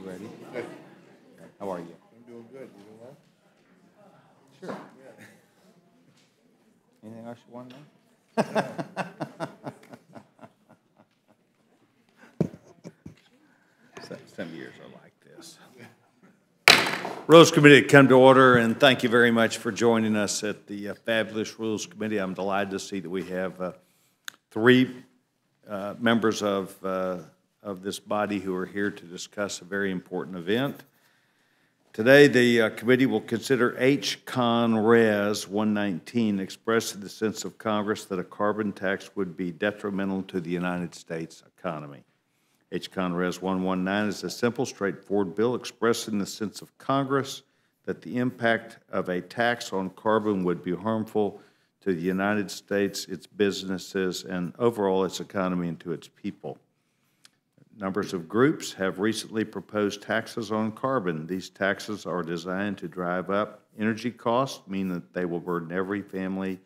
You ready? Good. How are you? I'm doing good. You doing well? Sure. Yeah. Anything else you want to know? Some years are like this. Rules Committee, come to order, and thank you very much for joining us at the fabulous Rules Committee. I'm delighted to see that we have three members of this body who are here to discuss a very important event. Today, the committee will consider H-Con Res 119, expressing the sense of Congress that a carbon tax would be detrimental to the United States economy. H-Con Res 119 is a simple, straightforward bill expressing the sense of Congress that the impact of a tax on carbon would be harmful to the United States, its businesses, and overall its economy and to its people. Numbers of groups have recently proposed taxes on carbon. These taxes are designed to drive up energy costs, meaning that they will burden every family,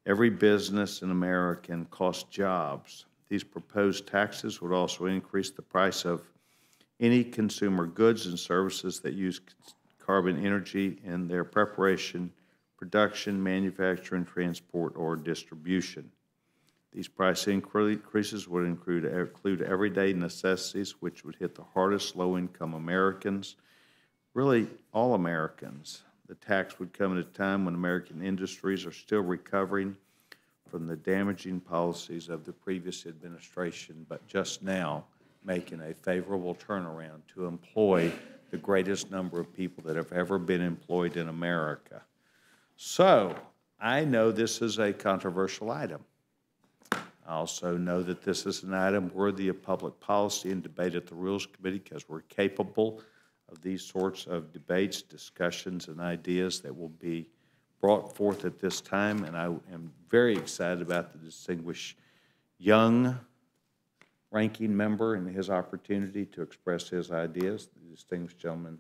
every business in America, and cost jobs. These proposed taxes would also increase the price of any consumer goods and services that use carbon energy in their preparation, production, manufacturing, transport, or distribution. These price increases would include everyday necessities, which would hit the hardest low-income Americans, really all Americans. The tax would come at a time when American industries are still recovering from the damaging policies of the previous administration, but just now making a favorable turnaround to employ the greatest number of people that have ever been employed in America. So, I know this is a controversial item. I also know that this is an item worthy of public policy and debate at the Rules Committee because we're capable of these sorts of debates, discussions, and ideas that will be brought forth at this time, and I am very excited about the distinguished young ranking member and his opportunity to express his ideas. The distinguished gentleman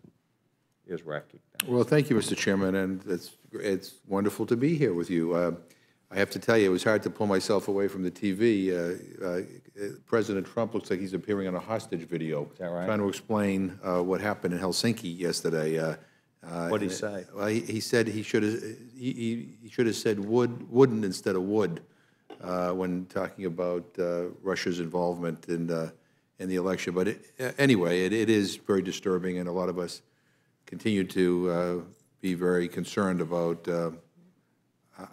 is recognized. Well, thank you, Mr. Chairman, and it's wonderful to be here with you. I have to tell you, it was hard to pull myself away from the TV. President Trump looks like he's appearing on a hostage video. Is that right? Trying to explain what happened in Helsinki yesterday. What did he say? Well, he said he should have said wouldn't instead of would when talking about Russia's involvement in the election. But anyway, it is very disturbing, and a lot of us continue to be very concerned about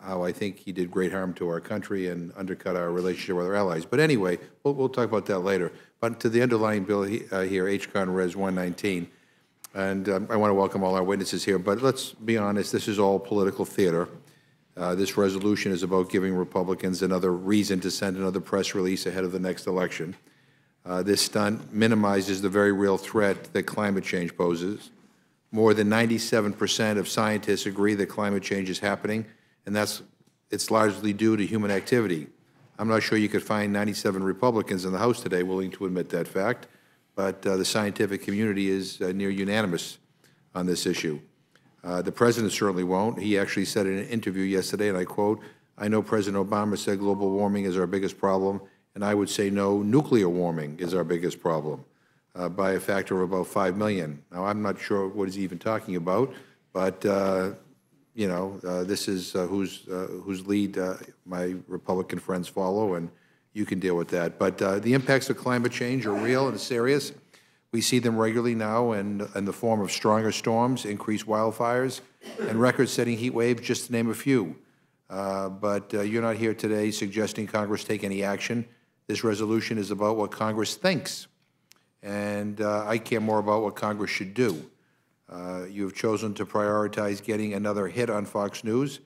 how I think he did great harm to our country and undercut our relationship with our allies. But anyway, we'll talk about that later. But to the underlying bill here, H-Con Res 119, and I want to welcome all our witnesses here, but let's be honest, this is all political theater. This resolution is about giving Republicans another reason to send another press release ahead of the next election. This stunt minimizes the very real threat that climate change poses. More than 97% of scientists agree that climate change is happening, and it's largely due to human activity. I'm not sure you could find 97 Republicans in the House today willing to admit that fact, but the scientific community is near unanimous on this issue. The President certainly won't. He actually said in an interview yesterday, and I quote, "I know President Obama said global warming is our biggest problem, and I would say no, nuclear warming is our biggest problem by a factor of about 5 million. Now, I'm not sure what he's even talking about, but you know, this is whose lead my Republican friends follow, and you can deal with that. But the impacts of climate change are real and serious. We see them regularly now in the form of stronger storms, increased wildfires, and record-setting heat waves, just to name a few. But you're not here today suggesting Congress take any action. This resolution is about what Congress thinks, and I care more about what Congress should do. You have chosen to prioritize getting another hit on Fox News.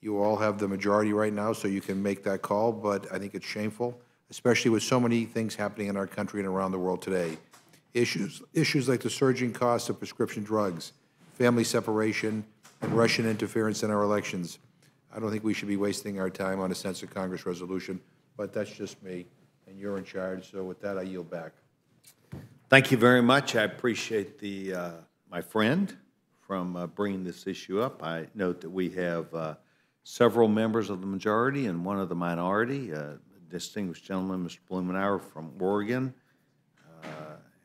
You all have the majority right now, so you can make that call, but I think it's shameful, especially with so many things happening in our country and around the world today. Issues like the surging costs of prescription drugs, family separation, and Russian interference in our elections. I don't think we should be wasting our time on a sense of Congress resolution, but that's just me, and you're in charge, so with that, I yield back. Thank you very much. I appreciate my friend from bringing this issue up. I note that we have several members of the majority and one of the minority, a distinguished gentleman, Mr. Blumenauer from Oregon,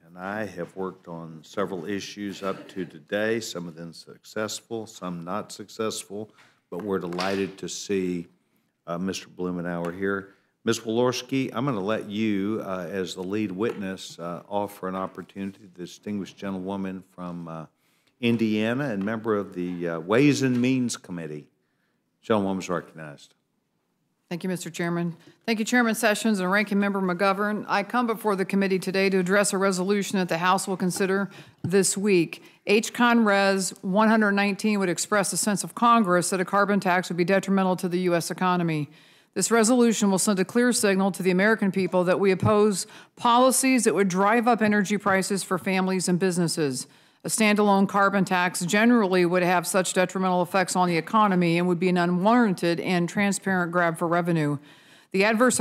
and and I have worked on several issues up to today, some of them successful, some not successful, but we're delighted to see Mr. Blumenauer here. Ms. Walorski, I'm going to let you, as the lead witness, offer an opportunity to the distinguished gentlewoman from Indiana and member of the Ways and Means Committee. Gentlewoman is recognized. Thank you, Mr. Chairman. Thank you, Chairman Sessions and Ranking Member McGovern. I come before the committee today to address a resolution that the House will consider this week. H-Con Res 119 would express a sense of Congress that a carbon tax would be detrimental to the U.S. economy. This resolution will send a clear signal to the American people that we oppose policies that would drive up energy prices for families and businesses. A standalone carbon tax generally would have such detrimental effects on the economy and would be an unwarranted and transparent grab for revenue. The adverse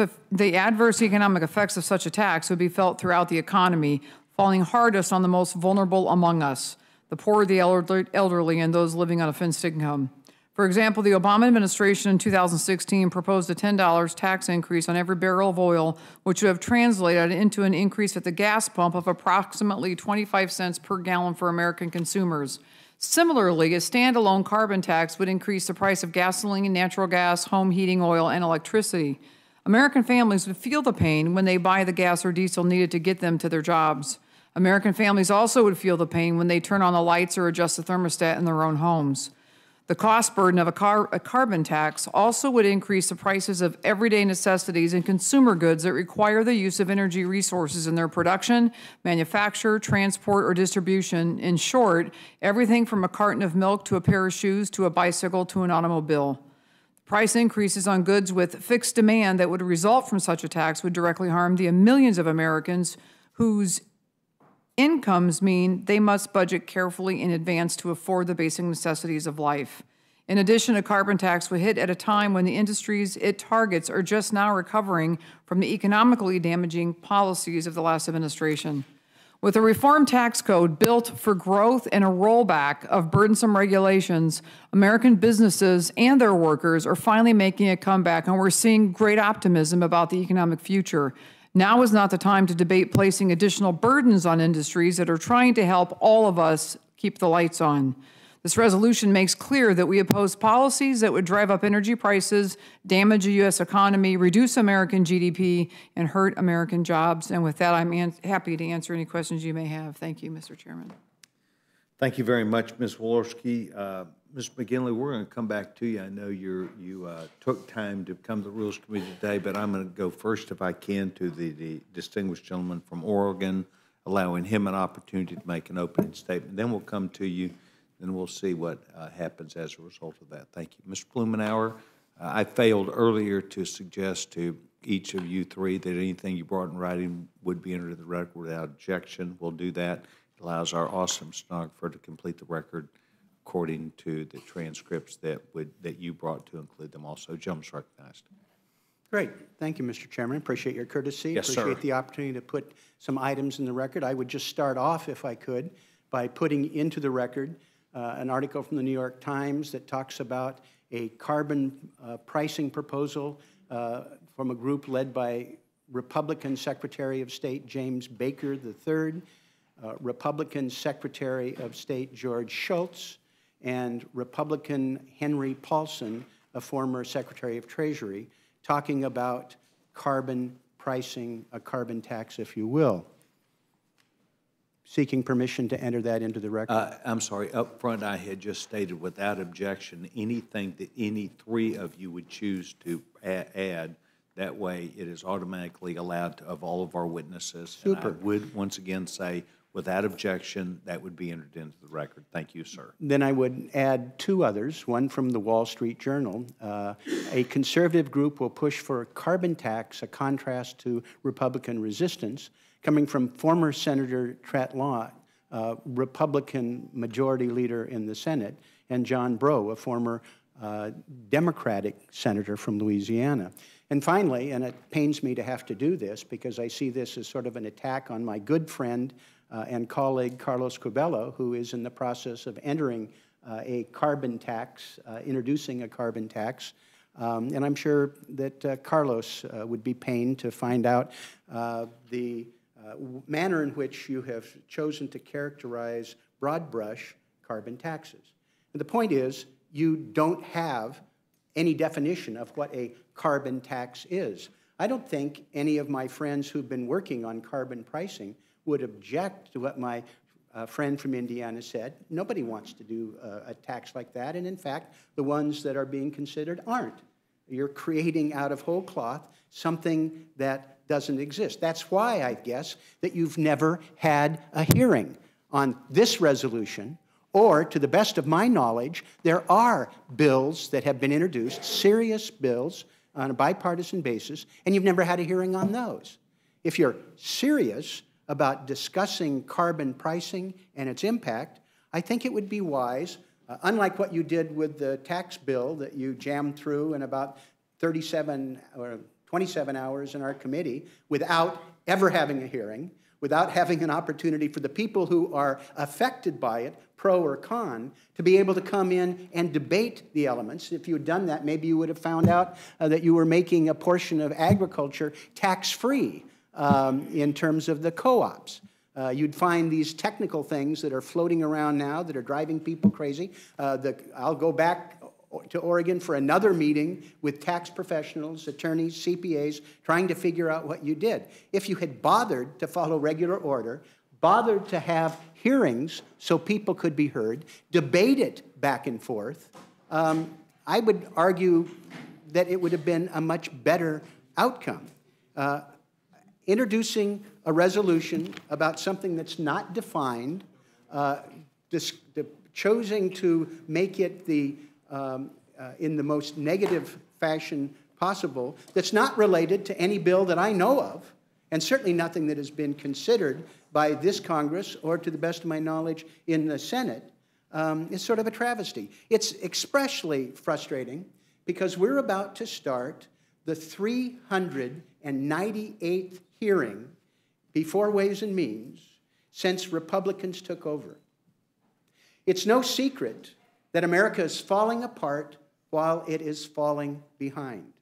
economic effects of such a tax would be felt throughout the economy, falling hardest on the most vulnerable among us, the poor, the elderly, and those living on a fixed income. For example, the Obama administration in 2016 proposed a $10 tax increase on every barrel of oil, which would have translated into an increase at the gas pump of approximately 25 cents per gallon for American consumers. Similarly, a standalone carbon tax would increase the price of gasoline, natural gas, home heating oil, and electricity. American families would feel the pain when they buy the gas or diesel needed to get them to their jobs. American families also would feel the pain when they turn on the lights or adjust the thermostat in their own homes. The cost burden of a carbon tax also would increase the prices of everyday necessities and consumer goods that require the use of energy resources in their production, manufacture, transport, or distribution. In short, everything from a carton of milk to a pair of shoes to a bicycle to an automobile. Price increases on goods with fixed demand that would result from such a tax would directly harm the millions of Americans whose incomes mean they must budget carefully in advance to afford the basic necessities of life. In addition, a carbon tax would hit at a time when the industries it targets are just now recovering from the economically damaging policies of the last administration. With a reformed tax code built for growth and a rollback of burdensome regulations, American businesses and their workers are finally making a comeback, and we're seeing great optimism about the economic future. Now is not the time to debate placing additional burdens on industries that are trying to help all of us keep the lights on. This resolution makes clear that we oppose policies that would drive up energy prices, damage the U.S. economy, reduce American GDP, and hurt American jobs. And with that, I'm happy to answer any questions you may have. Thank you, Mr. Chairman. Thank you very much, Ms. Walorski. Mr. McGinley, we're going to come back to you. I know you took time to come to the Rules Committee today, but I'm going to go first, if I can, to the distinguished gentleman from Oregon, allowing him an opportunity to make an opening statement. Then we'll come to you, and we'll see what happens as a result of that. Thank you. Mr. Blumenauer, I failed earlier to suggest to each of you three that anything you brought in writing would be entered in the record without objection. We'll do that. It allows our awesome stenographer to complete the record according to the transcripts that you brought to include them also. Gentleman's recognized. Great. Thank you, Mr. Chairman. Appreciate your courtesy. Yes, Appreciate sir. the opportunity to put some items in the record. I would just start off, if I could, by putting into the record an article from the New York Times that talks about a carbon pricing proposal from a group led by Republican Secretary of State James Baker III, Republican Secretary of State George Shultz, and Republican Henry Paulson, a former Secretary of Treasury, talking about carbon pricing, a carbon tax, if you will. Seeking permission to enter that into the record. I'm sorry, up front I had just stated without objection anything that any three of you would choose to add. That way it is automatically allowed of all of our witnesses. Super. And I would once again say without objection that would be entered into the record. Thank you, sir. Then I would add two others, one from the Wall Street Journal. A conservative group will push for a carbon tax, a contrast to Republican resistance, coming from former Senator Trotlow, Republican Majority Leader in the Senate, and John Breaux, a former Democratic senator from Louisiana. And finally, and it pains me to have to do this because I see this as sort of an attack on my good friend and colleague Carlos Curbelo, who is in the process of entering a carbon tax, introducing a carbon tax. And I'm sure that Carlos would be pained to find out the manner in which you have chosen to characterize broad brush carbon taxes. And the point is, you don't have any definition of what a carbon tax is. I don't think any of my friends who've been working on carbon pricing would object to what my friend from Indiana said. Nobody wants to do a tax like that, and in fact, the ones that are being considered aren't. You're creating out of whole cloth something that doesn't exist. That's why, I guess, that you've never had a hearing on this resolution, or, to the best of my knowledge, there are bills that have been introduced, serious bills on a bipartisan basis, and you've never had a hearing on those. If you're serious about discussing carbon pricing and its impact, I think it would be wise, unlike what you did with the tax bill that you jammed through in about 37 or 27 hours in our committee without ever having a hearing, without having an opportunity for the people who are affected by it, pro or con, to be able to come in and debate the elements. If you had done that, maybe you would have found out that you were making a portion of agriculture tax-free in terms of the co-ops. You'd find these technical things that are floating around now that are driving people crazy. I'll go back to Oregon for another meeting with tax professionals, attorneys, CPAs, trying to figure out what you did. If you had bothered to follow regular order, bothered to have hearings so people could be heard, debate it back and forth, I would argue that it would have been a much better outcome. Introducing a resolution about something that's not defined, choosing to make it in the most negative fashion possible, that's not related to any bill that I know of, and certainly nothing that has been considered by this Congress or, to the best of my knowledge, in the Senate, is sort of a travesty. It's especially frustrating because we're about to start the 398th hearing before Ways and Means since Republicans took over. It's no secret that America is falling apart while it is falling behind.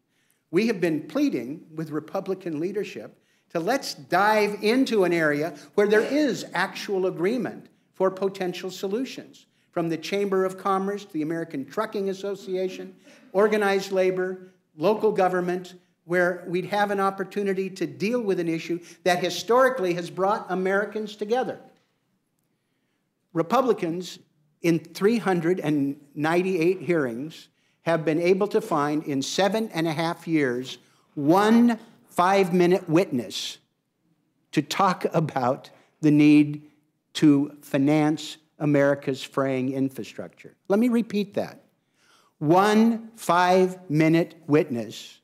We have been pleading with Republican leadership to let's dive into an area where there is actual agreement for potential solutions, from the Chamber of Commerce to the American Trucking Association, organized labor, local government, where we'd have an opportunity to deal with an issue that historically has brought Americans together. Republicans in 398 hearings have been able to find in 7.5 years one 5-minute witness to talk about the need to finance America's fraying infrastructure. Let me repeat that. One 5-minute witness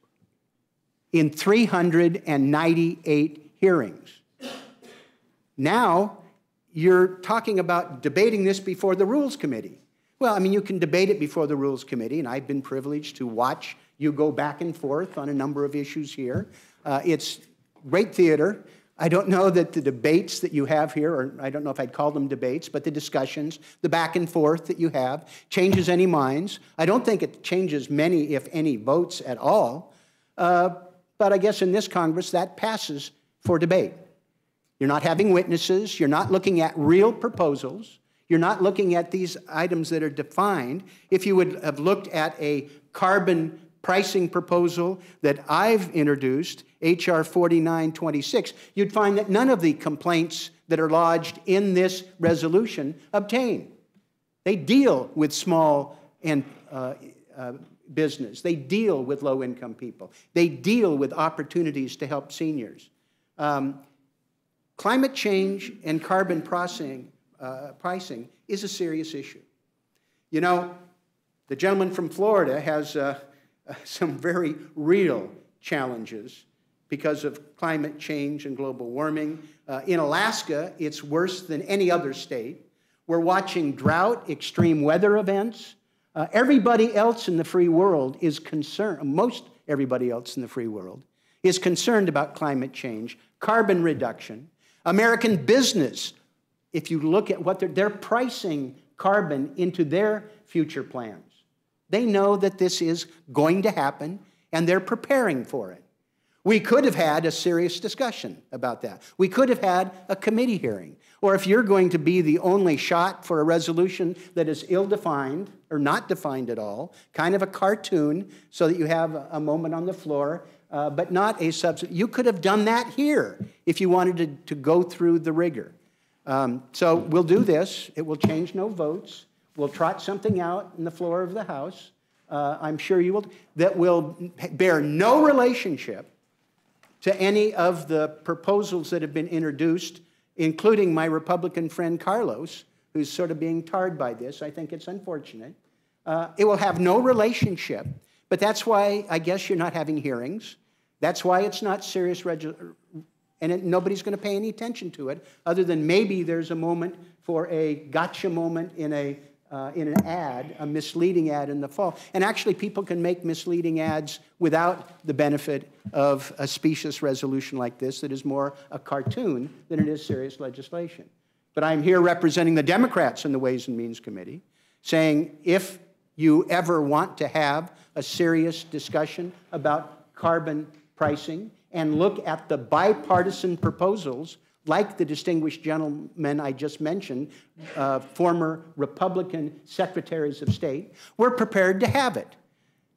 in 398 hearings. Now, you're talking about debating this before the Rules Committee. Well, I mean, you can debate it before the Rules Committee, and I've been privileged to watch you go back and forth on a number of issues here. It's great theater. I don't know that the debates that you have here, or I don't know if I'd call them debates, but the discussions, the back and forth that you have, changes any minds. I don't think it changes many, if any, votes at all. But I guess in this Congress, that passes for debate. You're not having witnesses. You're not looking at real proposals. You're not looking at these items that are defined. If you would have looked at a carbon pricing proposal that I've introduced, H.R. 4926, you'd find that none of the complaints that are lodged in this resolution obtain. They deal with small and business. They deal with low-income people. They deal with opportunities to help seniors. Climate change and carbon pricing is a serious issue. You know, the gentleman from Florida has some very real challenges because of climate change and global warming. In Alaska, it's worse than any other state. We're watching drought, extreme weather events. Everybody else in the free world is concerned, most everybody else in the free world is concerned about climate change, carbon reduction. American business, if you look at what they're pricing carbon into their future plans. They know that this is going to happen, and they're preparing for it. We could have had a serious discussion about that. We could have had a committee hearing. Or if you're going to be the only shot for a resolution that is ill-defined or not defined at all, kind of a cartoon so that you have a moment on the floor, but not a substance, you could have done that here if you wanted to go through the rigor. So we'll do this. It will change no votes. We'll trot something out in the floor of the House. I'm sure you will, that will bear no relationship to any of the proposals that have been introduced, including my Republican friend Carlos, who's sort of being tarred by this. I think it's unfortunate. It will have no relationship, but that's why I guess you're not having hearings. That's why it's not serious, and nobody's going to pay any attention to it, other than maybe there's a moment for a gotcha moment in an ad, a misleading ad in the fall. And actually, people can make misleading ads without the benefit of a specious resolution like this that is more a cartoon than it is serious legislation. But I'm here representing the Democrats in the Ways and Means Committee, saying if you ever want to have a serious discussion about carbon pricing and look at the bipartisan proposals like the distinguished gentleman I just mentioned, former Republican secretaries of state, we're prepared to have it.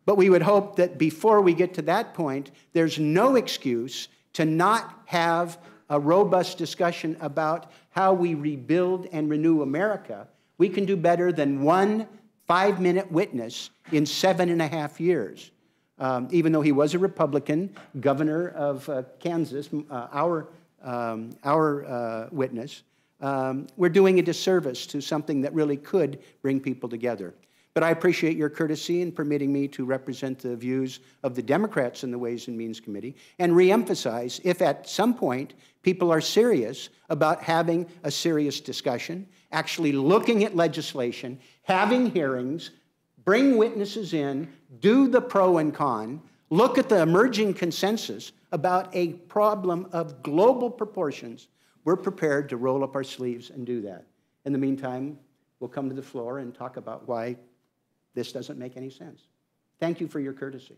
But we would hope that before we get to that point, there's no excuse to not have a robust discussion about how we rebuild and renew America. We can do better than one 5-minute witness in 7.5 years. Even though he was a Republican, governor of Kansas, our witness, we're doing a disservice to something that really could bring people together. But I appreciate your courtesy in permitting me to represent the views of the Democrats in the Ways and Means Committee and reemphasize if at some point people are serious about having a serious discussion, actually looking at legislation, having hearings, bring witnesses in, do the pro and con, look at the emerging consensus about a problem of global proportions, we're prepared to roll up our sleeves and do that. In the meantime, we'll come to the floor and talk about why this doesn't make any sense. Thank you for your courtesy.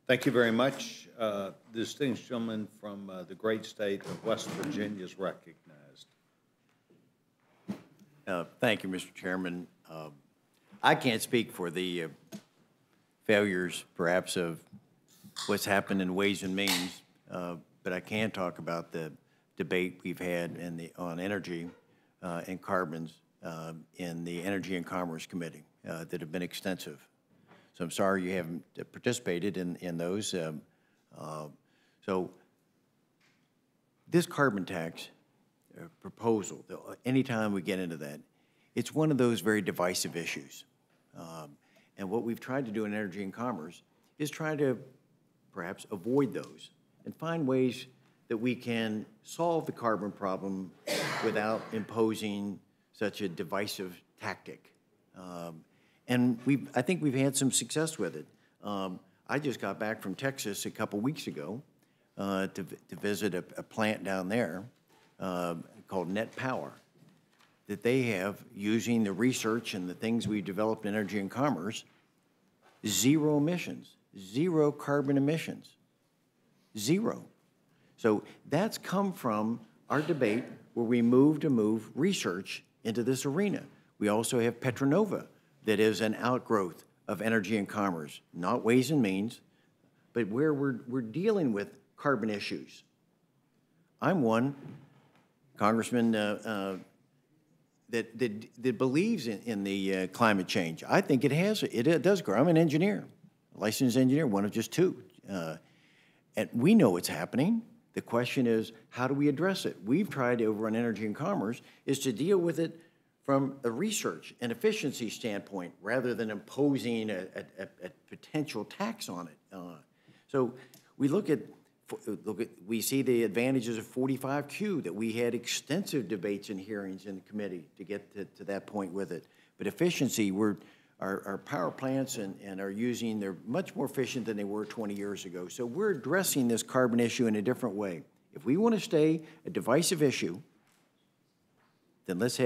Thank you very much. The distinguished gentleman from the great state of West Virginia is recognized. Thank you, Mr. Chairman. I can't speak for the failures, perhaps, of what's happened in Ways and Means, but I can talk about the debate we've had on energy and carbons in the Energy and Commerce Committee that have been extensive. So I'm sorry you haven't participated in those. So this carbon tax proposal, anytime we get into that, it's one of those very divisive issues. And what we've tried to do in Energy and Commerce is try to perhaps avoid those and find ways that we can solve the carbon problem without imposing such a divisive tactic. And I think we've had some success with it. I just got back from Texas a couple weeks ago to visit a plant down there called Net Power that they have, using the research and the things we developed in Energy and Commerce, zero emissions, zero carbon emissions, zero. So that's come from our debate where we move research into this arena. We also have Petronova that is an outgrowth of Energy and Commerce, not Ways and Means, but where we're dealing with carbon issues. I'm one congressman that believes in the climate change. I think it does grow. I'm an engineer, a licensed engineer, one of just two. And we know it's happening. The question is, how do we address it? We've tried over on Energy and Commerce is to deal with it from a research and efficiency standpoint rather than imposing a potential tax on it. So we we see the advantages of 45Q that we had extensive debates and hearings in the committee to get to that point with it. But efficiency, our power plants and are using, they're much more efficient than they were 20 years ago. So we're addressing this carbon issue in a different way. If we want to stay a divisive issue, then let's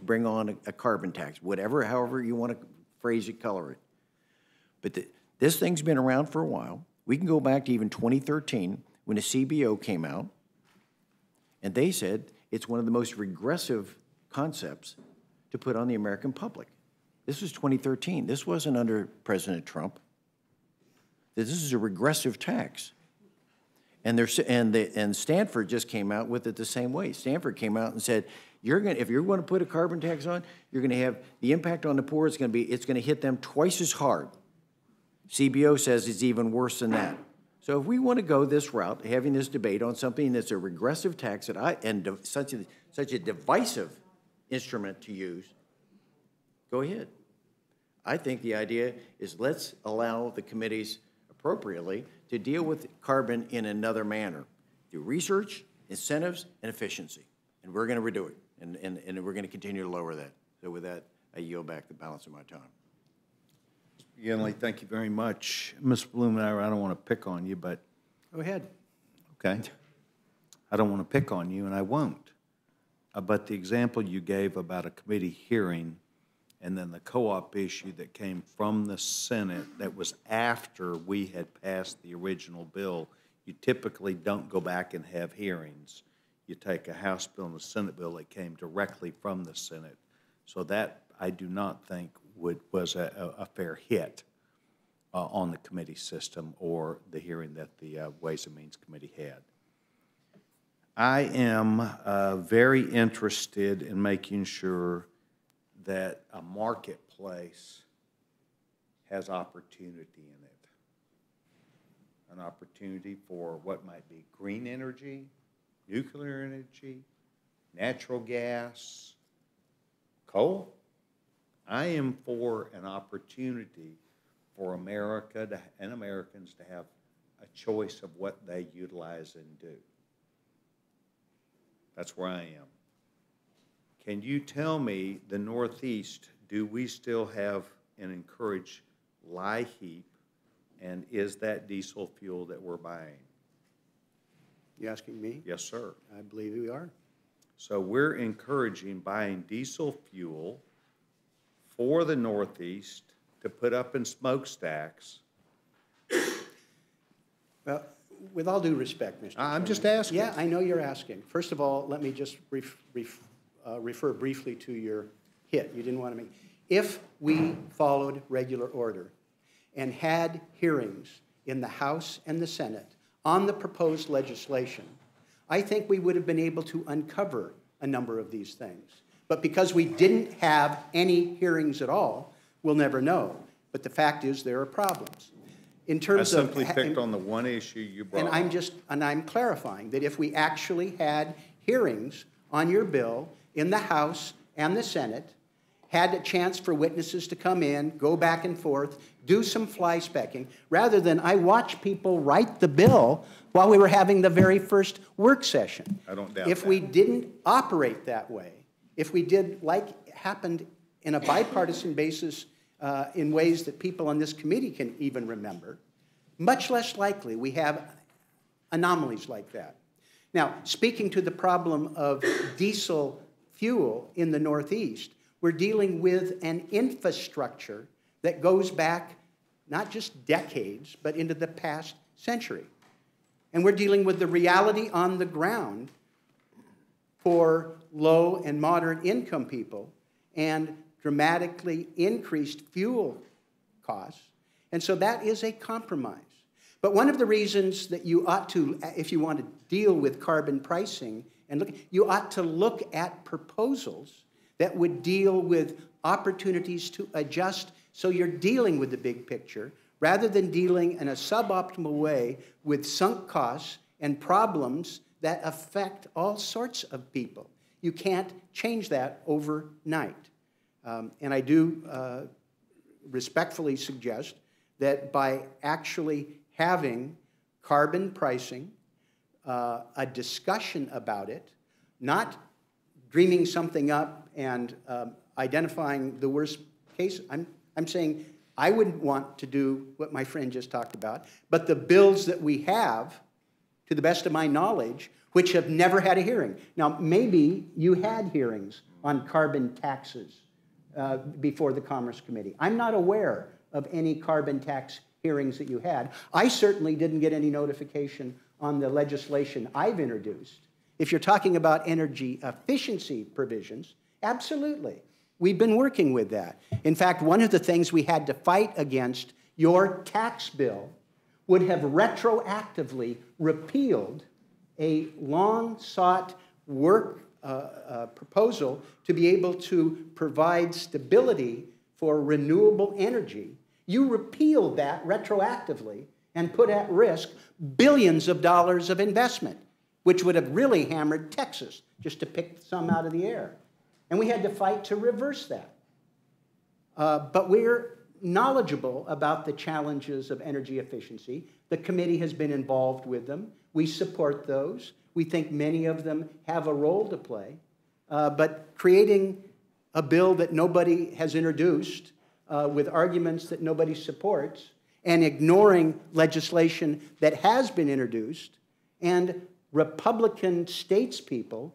bring on a carbon tax, however you want to phrase it, color it. But This thing's been around for a while. We can go back to even 2013 when the CBO came out, and they said it's one of the most regressive concepts to put on the American public. This was 2013. This wasn't under President Trump. This is a regressive tax. And Stanford just came out with it the same way. Stanford came out and said, if you're going to put a carbon tax on, you're going to have the impact on the poor. It's going to hit them twice as hard. CBO says it's even worse than that. So if we want to go this route, having this debate on something that's a regressive tax and such a divisive instrument to use, go ahead. I think the idea is let's allow the committees appropriately to deal with carbon in another manner through research, incentives, and efficiency. And we're going to redo it, and we're going to continue to lower that. So with that, I yield back the balance of my time. Yanley, thank you very much. Ms. Blumenauer, I don't want to pick on you, but. Go ahead. Okay. I don't want to pick on you, and I won't. But the example you gave about a committee hearing and then the co-op issue that came from the Senate that was after we had passed the original bill, you typically don't go back and have hearings. You take a House bill and a Senate bill that came directly from the Senate. So that, I do not think, was a fair hit on the committee system or the hearing that the Ways and Means Committee had. I am very interested in making sure that a marketplace has opportunity in it. An opportunity for what might be green energy, nuclear energy, natural gas, coal. I am for an opportunity for America and Americans to have a choice of what they utilize and do. That's where I am. Can you tell me, the Northeast, do we still have and encourage LIHEAP, and is that diesel fuel that we're buying? You asking me? Yes, sir. I believe we are. So we're encouraging buying diesel fuel for the Northeast to put up in smokestacks. Well, with all due respect, Mr. I'm Chairman, just asking. Yeah, I know you're asking. First of all, let me just refer briefly to your hit. You didn't want to make. If we followed regular order and had hearings in the House and the Senate on the proposed legislation, I think we would have been able to uncover a number of these things. But because we didn't have any hearings at all, we'll never know. But the fact is there are problems. In terms I simply picked on the one issue you brought up. And I'm clarifying that if we actually had hearings on your bill in the House and the Senate, had a chance for witnesses to come in, go back and forth, do some fly-specking, rather than I watch people write the bill while we were having the very first work session. I don't doubt If we didn't operate that way, if we did like happened in a bipartisan basis in ways that people on this committee can even remember, much less likely we have anomalies like that. Now, speaking to the problem of diesel fuel in the Northeast, we're dealing with an infrastructure that goes back not just decades, but into the past century. And we're dealing with the reality on the ground for low and moderate income people and dramatically increased fuel costs. And so that is a compromise. But one of the reasons that you ought to, if you want to deal with carbon pricing, you ought to look at proposals that would deal with opportunities to adjust so you're dealing with the big picture rather than dealing in a suboptimal way with sunk costs and problems that affect all sorts of people. You can't change that overnight. And I do respectfully suggest that by actually having carbon pricing, a discussion about it, not dreaming something up and identifying the worst case. I'm saying I wouldn't want to do what my friend just talked about, but the bills that we have, to the best of my knowledge, which have never had a hearing. Now, maybe you had hearings on carbon taxes before the Commerce Committee. I'm not aware of any carbon tax hearings that you had. I certainly didn't get any notification on the legislation I've introduced. If you're talking about energy efficiency provisions, absolutely. We've been working with that. In fact, one of the things we had to fight against, your tax bill would have retroactively repealed a long-sought work proposal to be able to provide stability for renewable energy. You repealed that retroactively and put at risk billions of dollars of investment, which would have really hammered Texas, just to pick some out of the air. And we had to fight to reverse that. But we're knowledgeable about the challenges of energy efficiency. The committee has been involved with them. We support those. We think many of them have a role to play. But creating a bill that nobody has introduced with arguments that nobody supports and ignoring legislation that has been introduced and Republican statespeople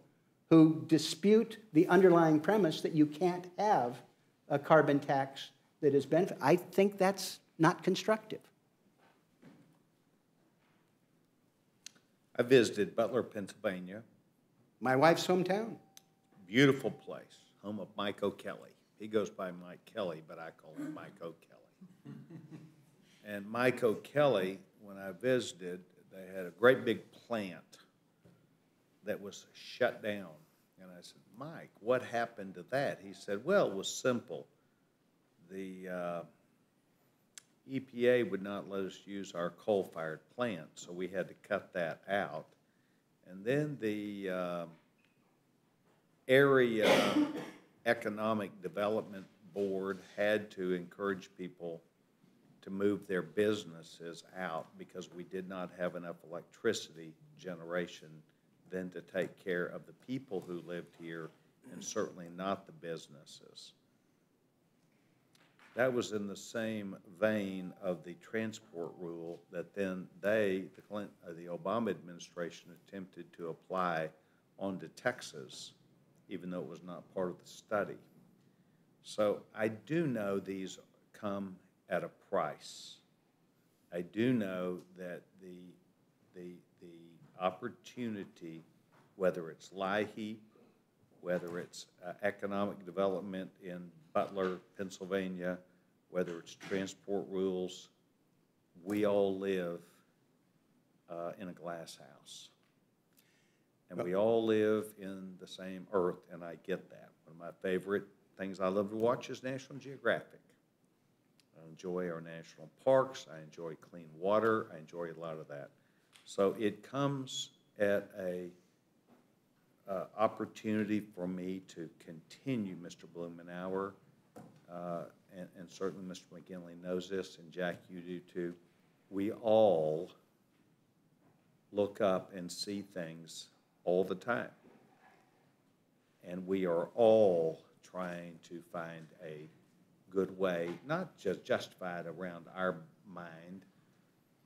who dispute the underlying premise that you can't have a carbon tax that is benefit. I think that's not constructive. I visited Butler, Pennsylvania. My wife's hometown. Beautiful place, home of Mike O'Kelly. He goes by Mike Kelly, but I call him Mike O'Kelly. And Mike O'Kelly, when I visited, they had a great big plant that was shut down. And I said, Mike, what happened to that? He said, well, it was simple. The EPA would not let us use our coal-fired plant, so we had to cut that out. And then the Area Economic Development Board had to encourage people to move their businesses out because we did not have enough electricity generation then to take care of the people who lived here and certainly not the businesses. That was in the same vein of the transport rule that then the Obama administration attempted to apply onto Texas, even though it was not part of the study. So I do know these come at a price. I do know that the opportunity, whether it's LIHEAP, whether it's economic development in Butler, Pennsylvania, whether it's transport rules, we all live in a glass house. And we all live in the same earth, and I get that. One of my favorite things I love to watch is National Geographic. I enjoy our national parks. I enjoy clean water. I enjoy a lot of that. So it comes at a opportunity for me to continue, Mr. Blumenauer, and certainly Mr. McGinley knows this, and Jack, you do too. We all look up and see things all the time. And we are all trying to find a good way, not just justified around our mind,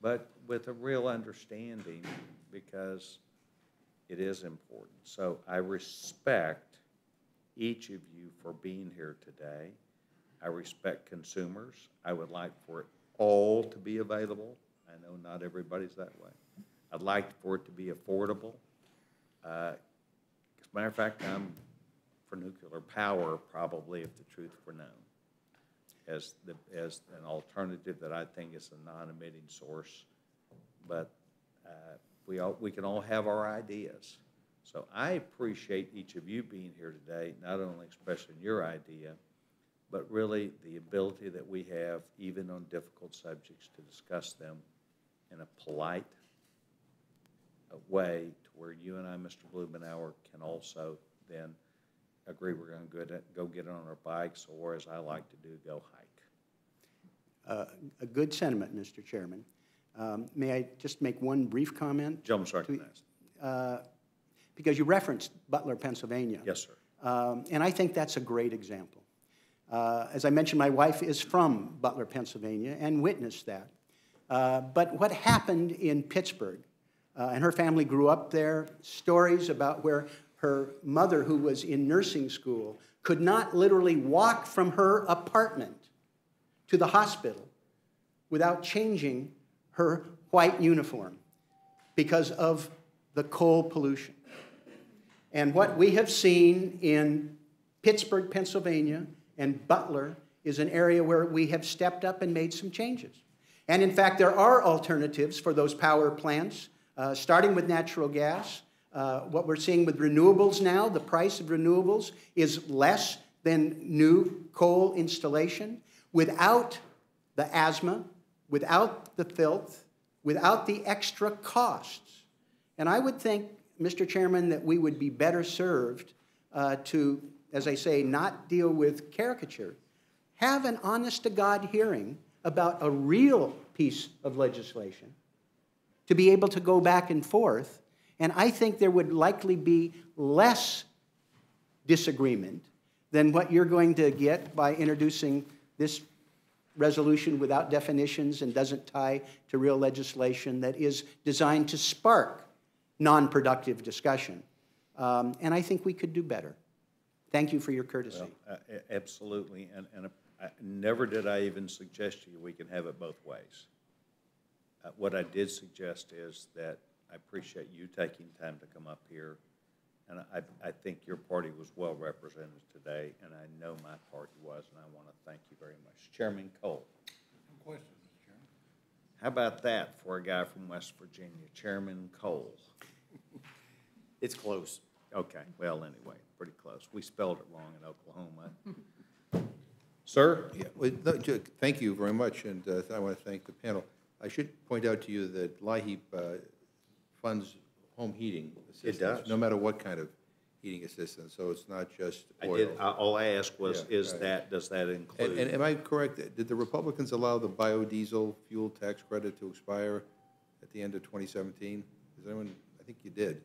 but with a real understanding, because it is important. So I respect each of you for being here today. I respect consumers. I would like for it all to be available. I know not everybody's that way. I'd like for it to be affordable. As a matter of fact, I'm for nuclear power, probably, if the truth were known, as an alternative that I think is a non-emitting source. But we can all have our ideas. So I appreciate each of you being here today, not only expressing your idea, but really the ability that we have, even on difficult subjects, to discuss them in a polite way to where you and I, Mr. Blumenauer, can also then agree we're going to go get on our bikes, or as I like to do, go hike. A good sentiment, Mr. Chairman. May I just make one brief comment? Gentleman's recognized. Because you referenced Butler, Pennsylvania. Yes, sir. And I think that's a great example. As I mentioned, my wife is from Butler, Pennsylvania, and witnessed that. But what happened in Pittsburgh, and her family grew up there, stories about where her mother, who was in nursing school, could not literally walk from her apartment to the hospital without changing her white uniform because of the coal pollution. And what we have seen in Pittsburgh, Pennsylvania, and Butler is an area where we have stepped up and made some changes. And in fact, there are alternatives for those power plants, starting with natural gas. What we're seeing with renewables now, the price of renewables is less than new coal installation without the asthma, without the filth, without the extra costs. And I would think, Mr. Chairman, that we would be better served to, as I say, not deal with caricature. Have an honest-to-God hearing about a real piece of legislation to be able to go back and forth. And I think there would likely be less disagreement than what you're going to get by introducing this resolution without definitions and doesn't tie to real legislation that is designed to spark non-productive discussion. And I think we could do better. Thank you for your courtesy. Well, absolutely, and never did I even suggest to you we can have it both ways. What I did suggest is that I appreciate you taking time to come up here, and I think your party was well represented today, and I know my party was, and I want to thank you very much. Chairman Cole. No question, Mr. Chairman. How about that for a guy from West Virginia, Chairman Cole? It's close. Okay, well, anyway, pretty close. We spelled it wrong in Oklahoma. Sir? Yeah, well, thank you very much, and I want to thank the panel. I should point out to you that LIHEAP funds home heating assistance. It does. No matter what kind of heating assistance, so it's not just oil. All I asked was, Yeah, does that include? And am I correct, did the Republicans allow the biodiesel fuel tax credit to expire at the end of 2017? Does anyone, I think you did,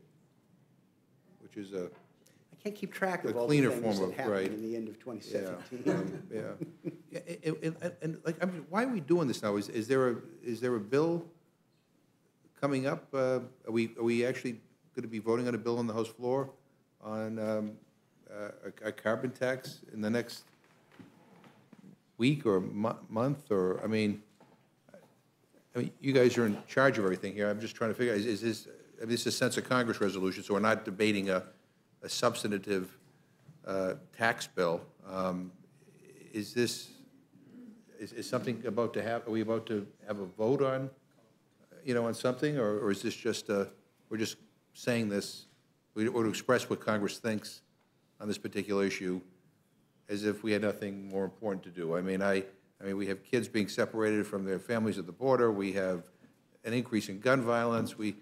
which is a, I can't keep track of a all the cleaner things form that of- happened right. in the end of 2017. and like, I mean, why are we doing this now? Is there a bill coming up? Are we actually going to be voting on a bill on the House floor on a carbon tax in the next week or month? Or, I mean, you guys are in charge of everything here. I'm just trying to figure out, is this, I mean, this is a sense of Congress resolution, so we're not debating a substantive tax bill. Is this, is something about to happen? Are we about to have a vote on, on something? Or is this just, we're just saying this, or to express what Congress thinks on this particular issue as if we had nothing more important to do? I mean, we have kids being separated from their families at the border. We have an increase in gun violence. We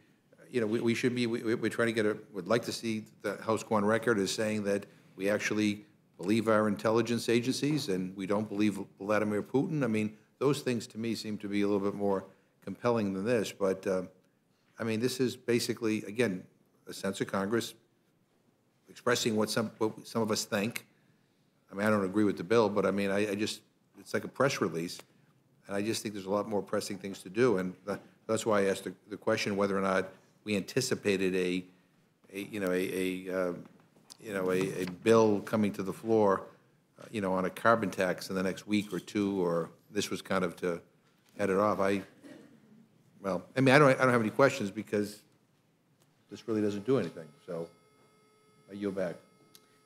should be, we're trying to would like to see the House go on record as saying that we actually believe our intelligence agencies and we don't believe Vladimir Putin. I mean, those things to me seem to be a little bit more compelling than this. But, I mean, this is basically, again, a sense of Congress expressing what some of us think. I mean, I don't agree with the bill, but I mean, I just, it's like a press release. And I just think there's a lot more pressing things to do. And that's why I asked the question whether or not we anticipated a bill coming to the floor, on a carbon tax in the next week or two, or this was kind of to head it off. I don't have any questions because this really doesn't do anything. So I yield back.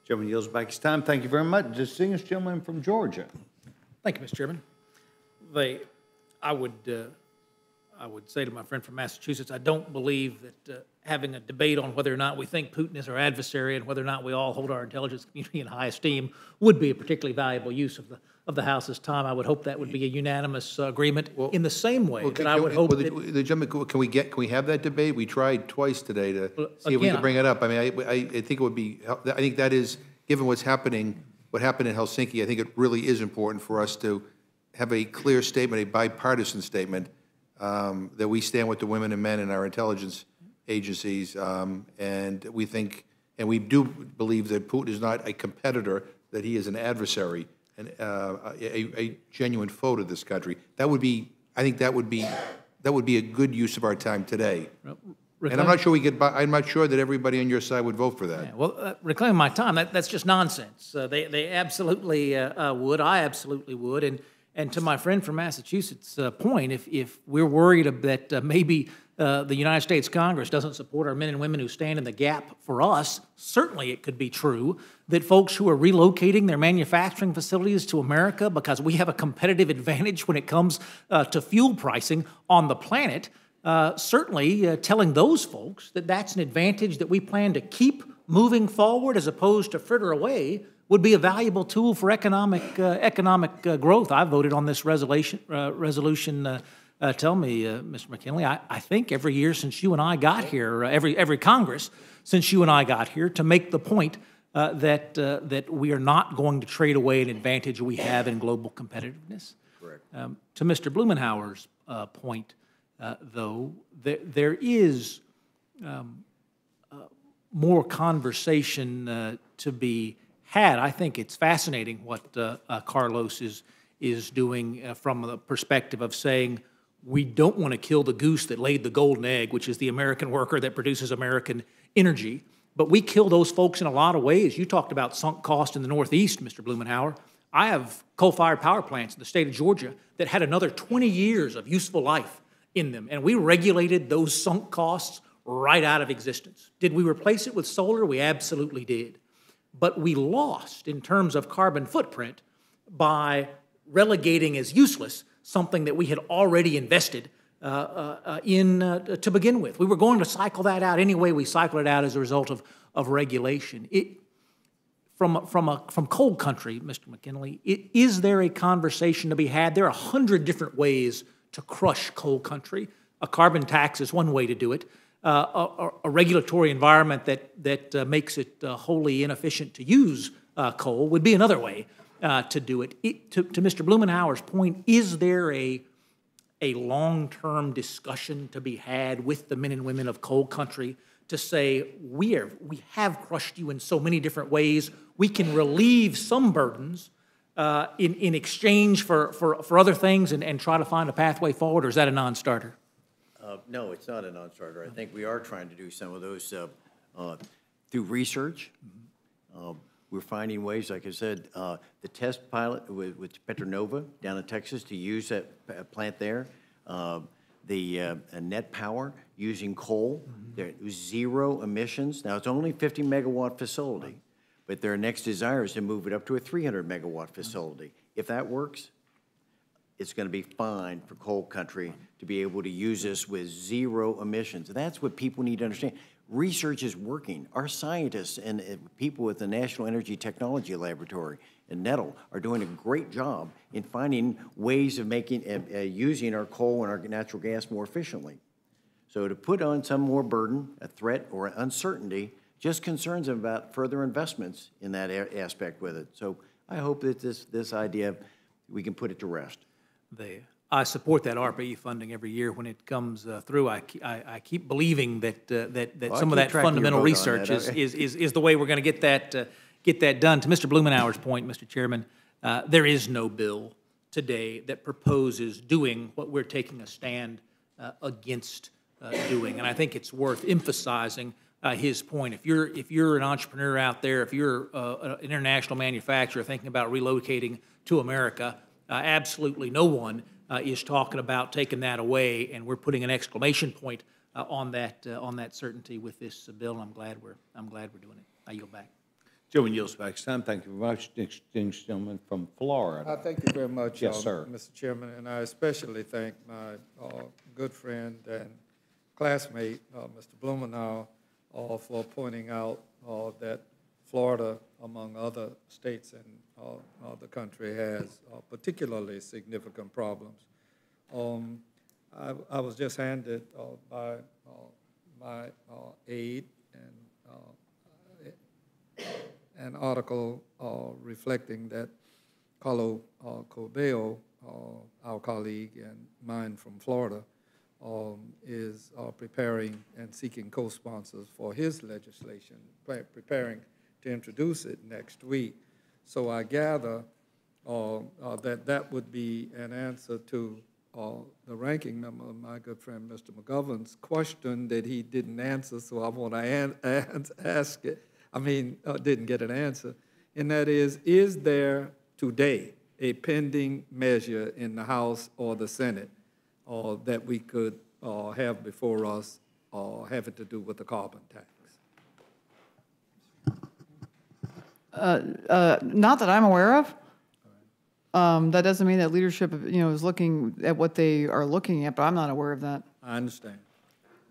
Gentleman yields back his time. Thank you very much. Distinguished gentleman from Georgia. Thank you, Mr. Chairman. I would say to my friend from Massachusetts, I don't believe that having a debate on whether or not we think Putin is our adversary and whether or not we all hold our intelligence community in high esteem would be a particularly valuable use of the House's time. I would hope that would be a unanimous agreement in the same way that I would hope that... The gentleman, can we have that debate? We tried twice today to see if we could bring it up. I mean, I think it would be, I think that is, given what happened in Helsinki, I think it really is important for us to have a clear statement, a bipartisan statement, that we stand with the women and men in our intelligence agencies, and we think, and we do believe that Putin is not a competitor, that he is an adversary, and a genuine foe to this country. That would be, I think that would be a good use of our time today. And I'm not sure I'm not sure that everybody on your side would vote for that. Yeah, well, reclaiming my time, that's just nonsense. They absolutely would. I absolutely would. And to my friend from Massachusetts' point, if we're worried that maybe the United States Congress doesn't support our men and women who stand in the gap for us, certainly it could be true that folks who are relocating their manufacturing facilities to America because we have a competitive advantage when it comes to fuel pricing on the planet, certainly telling those folks that that's an advantage that we plan to keep moving forward as opposed to fritter away would be a valuable tool for economic growth. I voted on this resolution. Tell me, Mr. McKinley, I think every year since you and I got here, every Congress since you and I got here, to make the point that we are not going to trade away an advantage we have in global competitiveness. Correct. To Mr. Blumenauer's point, though, there is more conversation to be had. I think it's fascinating what Carlos is doing from the perspective of saying we don't want to kill the goose that laid the golden egg, which is the American worker that produces American energy. But we kill those folks in a lot of ways. You talked about sunk cost in the Northeast, Mr. Blumenauer. I have coal-fired power plants in the state of Georgia that had another 20 years of useful life in them, and we regulated those sunk costs right out of existence. Did we replace it with solar? We absolutely did. But we lost in terms of carbon footprint by relegating as useless something that we had already invested in to begin with. We were going to cycle that out anyway. We cycled it out as a result of regulation. From coal country, Mr. McKinley, is there a conversation to be had? There are 100 different ways to crush coal country. A carbon tax is one way to do it. A regulatory environment that makes it wholly inefficient to use coal would be another way to do it. To Mr. Blumenauer's point, is there a long-term discussion to be had with the men and women of coal country to say, we have crushed you in so many different ways, we can relieve some burdens in exchange for other things and try to find a pathway forward, or is that a non-starter? No, it's not a non-starter. I think we are trying to do some of those through research. We're finding ways, like I said, the test pilot with Petronova down in Texas to use that plant there. The net power using coal, there was 0 emissions. Now, it's only a 50 megawatt facility, but their next desire is to move it up to a 300 megawatt facility. If that works, it's going to be fine for coal country to be able to use this with 0 emissions. That's what people need to understand. Research is working. Our scientists and people with the National Energy Technology Laboratory and NETL are doing a great job in finding ways of making using our coal and our natural gas more efficiently. So to put on some more burden, a threat, or uncertainty just concerns them about further investments in that aspect with it. So I hope that this idea, we can put it to rest. I support that ARPA-E funding every year when it comes through. I keep believing that some of that fundamental research is the way we're going to get that done. To Mr. Blumenauer's point, Mr. Chairman, there is no bill today that proposes doing what we're taking a stand against doing, and I think it's worth emphasizing his point. If you're an entrepreneur out there, if you're an international manufacturer thinking about relocating to America, absolutely no one is talking about taking that away, and we're putting an exclamation point on that certainty with this bill. And I'm glad we're doing it. I yield back. Gentleman yields back his time. Thank you very much. Next gentleman from Florida. Thank you very much, Yes, sir. Mr. Chairman, and I especially thank my good friend and classmate, Mr. Blumenauer, for pointing out that Florida, among other states in the country, has particularly significant problems. I was just handed by my aide an article reflecting that Carlo Cordeo, our colleague and mine from Florida, is preparing and seeking co-sponsors for his legislation, preparing to introduce it next week. So I gather that would be an answer to the ranking member, my good friend Mr. McGovern's question that he didn't answer, so I want to ask it. Didn't get an answer. And that is there today a pending measure in the House or the Senate that we could have before us having to do with the carbon tax. Not that I'm aware of. That doesn't mean that leadership, is looking at what they are looking at, but I'm not aware of that. I understand,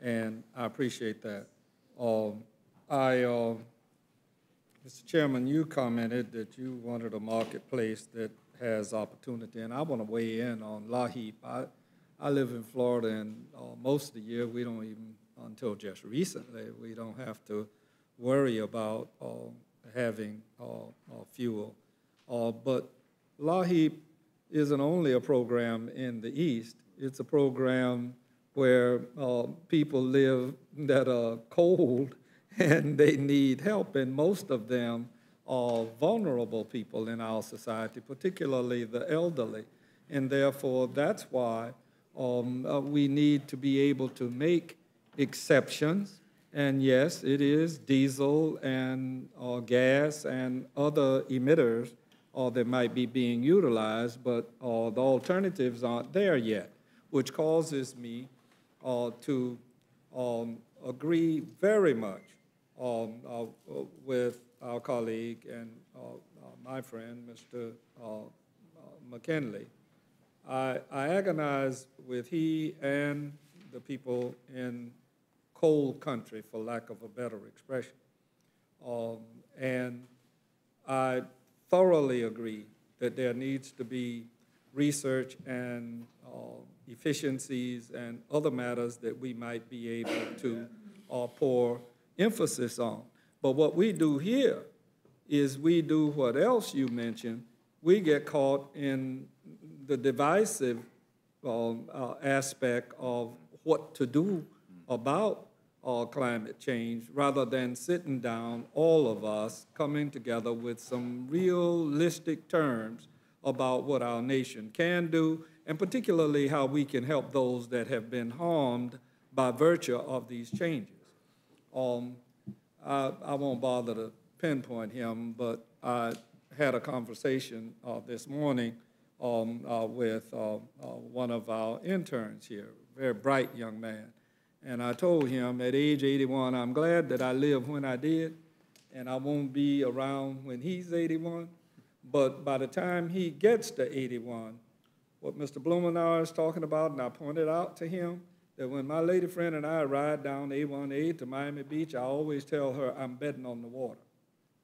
and I appreciate that. Mr. Chairman, you commented that you wanted a marketplace that has opportunity, and I want to weigh in on LAHEAP. I live in Florida, and most of the year we don't even, until just recently, we don't have to worry about having fuel. But LAHEAP isn't only a program in the East, it's a program where people live that are cold and they need help, and most of them are vulnerable people in our society, particularly the elderly. And therefore, that's why we need to be able to make exceptions. And yes, it is diesel and gas and other emitters that might be being utilized, but the alternatives aren't there yet, which causes me to agree very much with our colleague and my friend, Mr. McKinley. I agonize with he and the people in coal country, for lack of a better expression. And I thoroughly agree that there needs to be research and efficiencies and other matters that we might be able to pour emphasis on. But what we do here is we do what else you mentioned. We get caught in the divisive aspect of what to do about climate change, rather than sitting down, all of us, coming together with some realistic terms about what our nation can do, and particularly how we can help those that have been harmed by virtue of these changes. I won't bother to pinpoint him, but I had a conversation this morning with one of our interns here, a very bright young man. And I told him at age 81, I'm glad that I lived when I did, and I won't be around when he's 81. But by the time he gets to 81, what Mr. Blumenauer is talking about, and I pointed out to him, that when my lady friend and I ride down A1A to Miami Beach, I always tell her I'm betting on the water.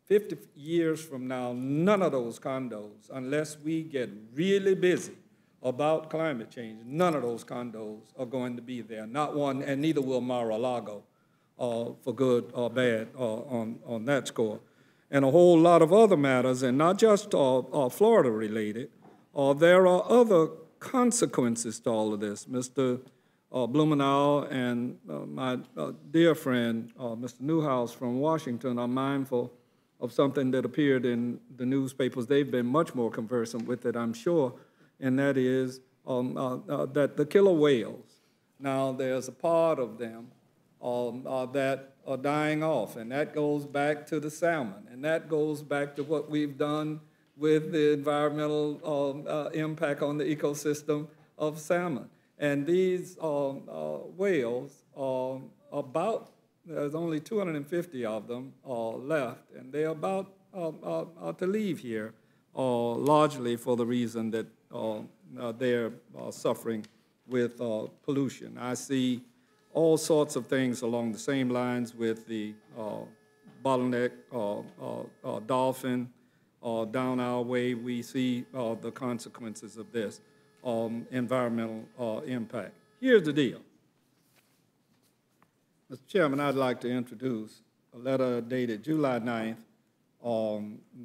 50 years from now, none of those condos, unless we get really busy about climate change, none of those condos are going to be there, not one, and neither will Mar-a-Lago, for good or bad on that score. And a whole lot of other matters, and not just Florida related. There are other consequences to all of this. Mr. Blumenauer and my dear friend, Mr. Newhouse from Washington, are mindful of something that appeared in the newspapers. They've been much more conversant with it, I'm sure, and that is that the killer whales, now there's a part of them that are dying off, and that goes back to the salmon, and that goes back to what we've done with the environmental impact on the ecosystem of salmon. And these whales, there's only 250 of them left, and they're about to leave here, largely for the reason that they're suffering with pollution. I see all sorts of things along the same lines with the bottleneck dolphin down our way. We see the consequences of this environmental impact. Here's the deal. Mr. Chairman, I'd like to introduce a letter dated July 9th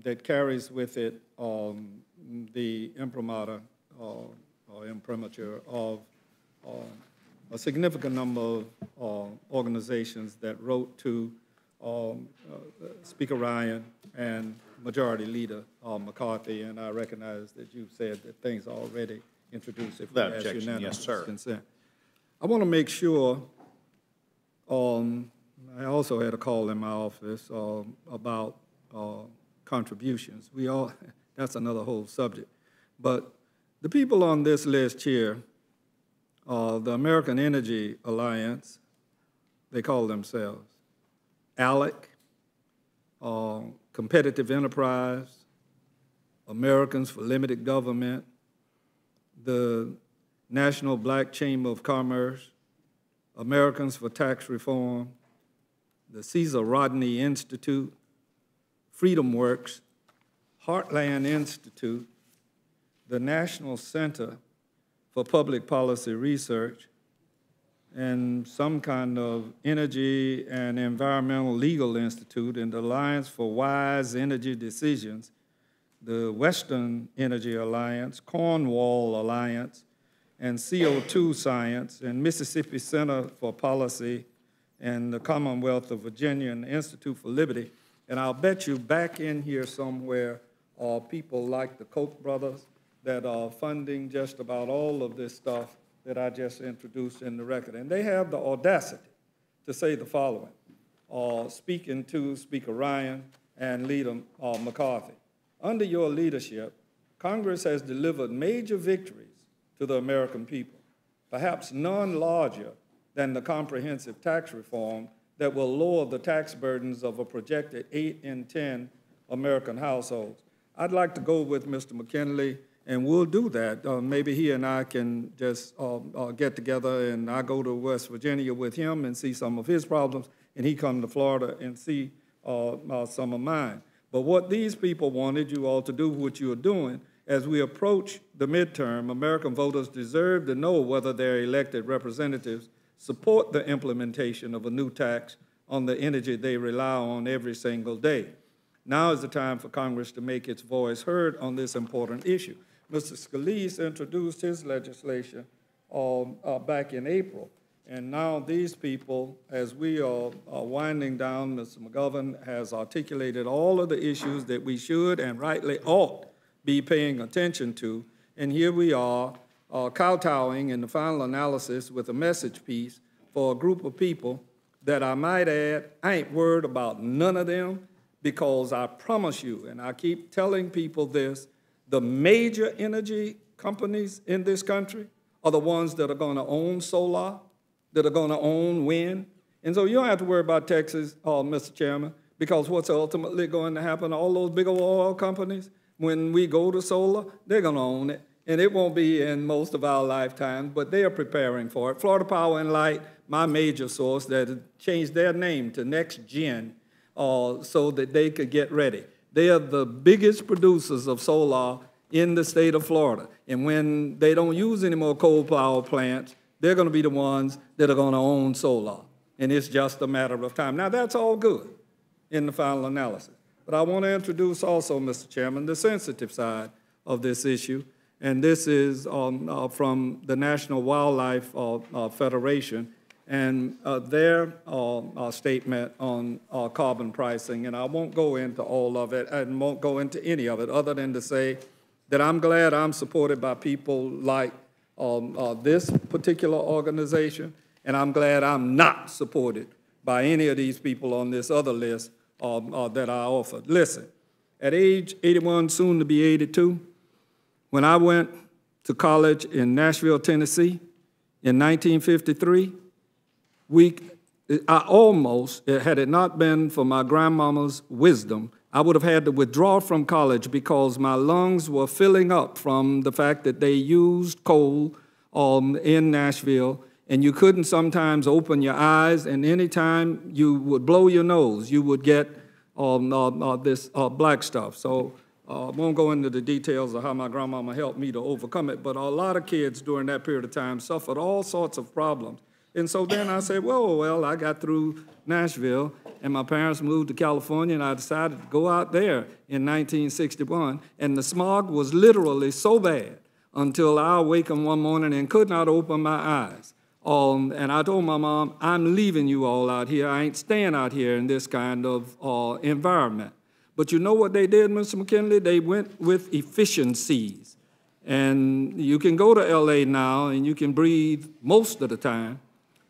that carries with it the imprimatur or imprimatur of a significant number of organizations that wrote to Speaker Ryan and Majority Leader McCarthy, and I recognize that you've said that things are already introduced. If Without objection, yes, sir. Consent. I want to make sure, I also had a call in my office about contributions. That's another whole subject. But the people on this list here, the American Energy Alliance, they call themselves, ALEC, Competitive Enterprise, Americans for Limited Government, the National Black Chamber of Commerce, Americans for Tax Reform, the Cesar Rodney Institute, Freedom Works, Heartland Institute, the National Center for Public Policy Research, and some kind of Energy and Environmental Legal Institute, and the Alliance for Wise Energy Decisions, the Western Energy Alliance, Cornwall Alliance, and CO2 Science, and Mississippi Center for Policy, and the Commonwealth of Virginia, and the Institute for Liberty. And I'll bet you back in here somewhere are people like the Koch brothers that are funding just about all of this stuff that I just introduced in the record. And they have the audacity to say the following, speaking to Speaker Ryan and Leader McCarthy. Under your leadership, Congress has delivered major victories to the American people, perhaps none larger than the comprehensive tax reform that will lower the tax burdens of a projected 8 in 10 American households. I'd like to go with Mr. McKinley, and we'll do that. Maybe he and I can just get together, and I go to West Virginia with him and see some of his problems, and he come to Florida and see some of mine. But what these people wanted you all to do, what you are doing, as we approach the midterm, American voters deserve to know whether their elected representatives support the implementation of a new tax on the energy they rely on every single day. Now is the time for Congress to make its voice heard on this important issue. Mr. Scalise introduced his legislation back in April, and now these people, as we are winding down, Mr. McGovern has articulated all of the issues that we should and rightly ought be paying attention to, and here we are kowtowing in the final analysis with a message piece for a group of people that I might add, I ain't worried about none of them, because I promise you, and I keep telling people this, the major energy companies in this country are the ones that are going to own solar, that are going to own wind. And so you don't have to worry about Texas, Mr. Chairman, because what's ultimately going to happen, all those big oil companies, when we go to solar, they're going to own it. And it won't be in most of our lifetimes, but they are preparing for it. Florida Power and Light, my major source, that changed their name to Next Gen so that they could get ready. They are the biggest producers of solar in the state of Florida. And when they don't use any more coal power plants, they're going to be the ones that are going to own solar. And it's just a matter of time. Now, that's all good in the final analysis. But I want to introduce also, Mr. Chairman, the sensitive side of this issue. And this is from the National Wildlife Federation and their statement on carbon pricing. And I won't go into all of it and won't go into any of it other than to say that I'm glad I'm supported by people like this particular organization, and I'm glad I'm not supported by any of these people on this other list that I offered. Listen, at age 81, soon to be 82, when I went to college in Nashville, Tennessee in 1953, I almost, had it not been for my grandmama's wisdom, I would have had to withdraw from college because my lungs were filling up from the fact that they used coal in Nashville, and you couldn't sometimes open your eyes, and anytime you would blow your nose, you would get this black stuff. So I won't go into the details of how my grandmama helped me to overcome it, but a lot of kids during that period of time suffered all sorts of problems. And so then I said, well, I got through Nashville, and my parents moved to California, and I decided to go out there in 1961, and the smog was literally so bad until I awakened one morning and could not open my eyes. And I told my mom, I'm leaving you all out here. I ain't staying out here in this kind of environment. But you know what they did, Mr. McKinley? They went with efficiencies. And you can go to LA now, and you can breathe most of the time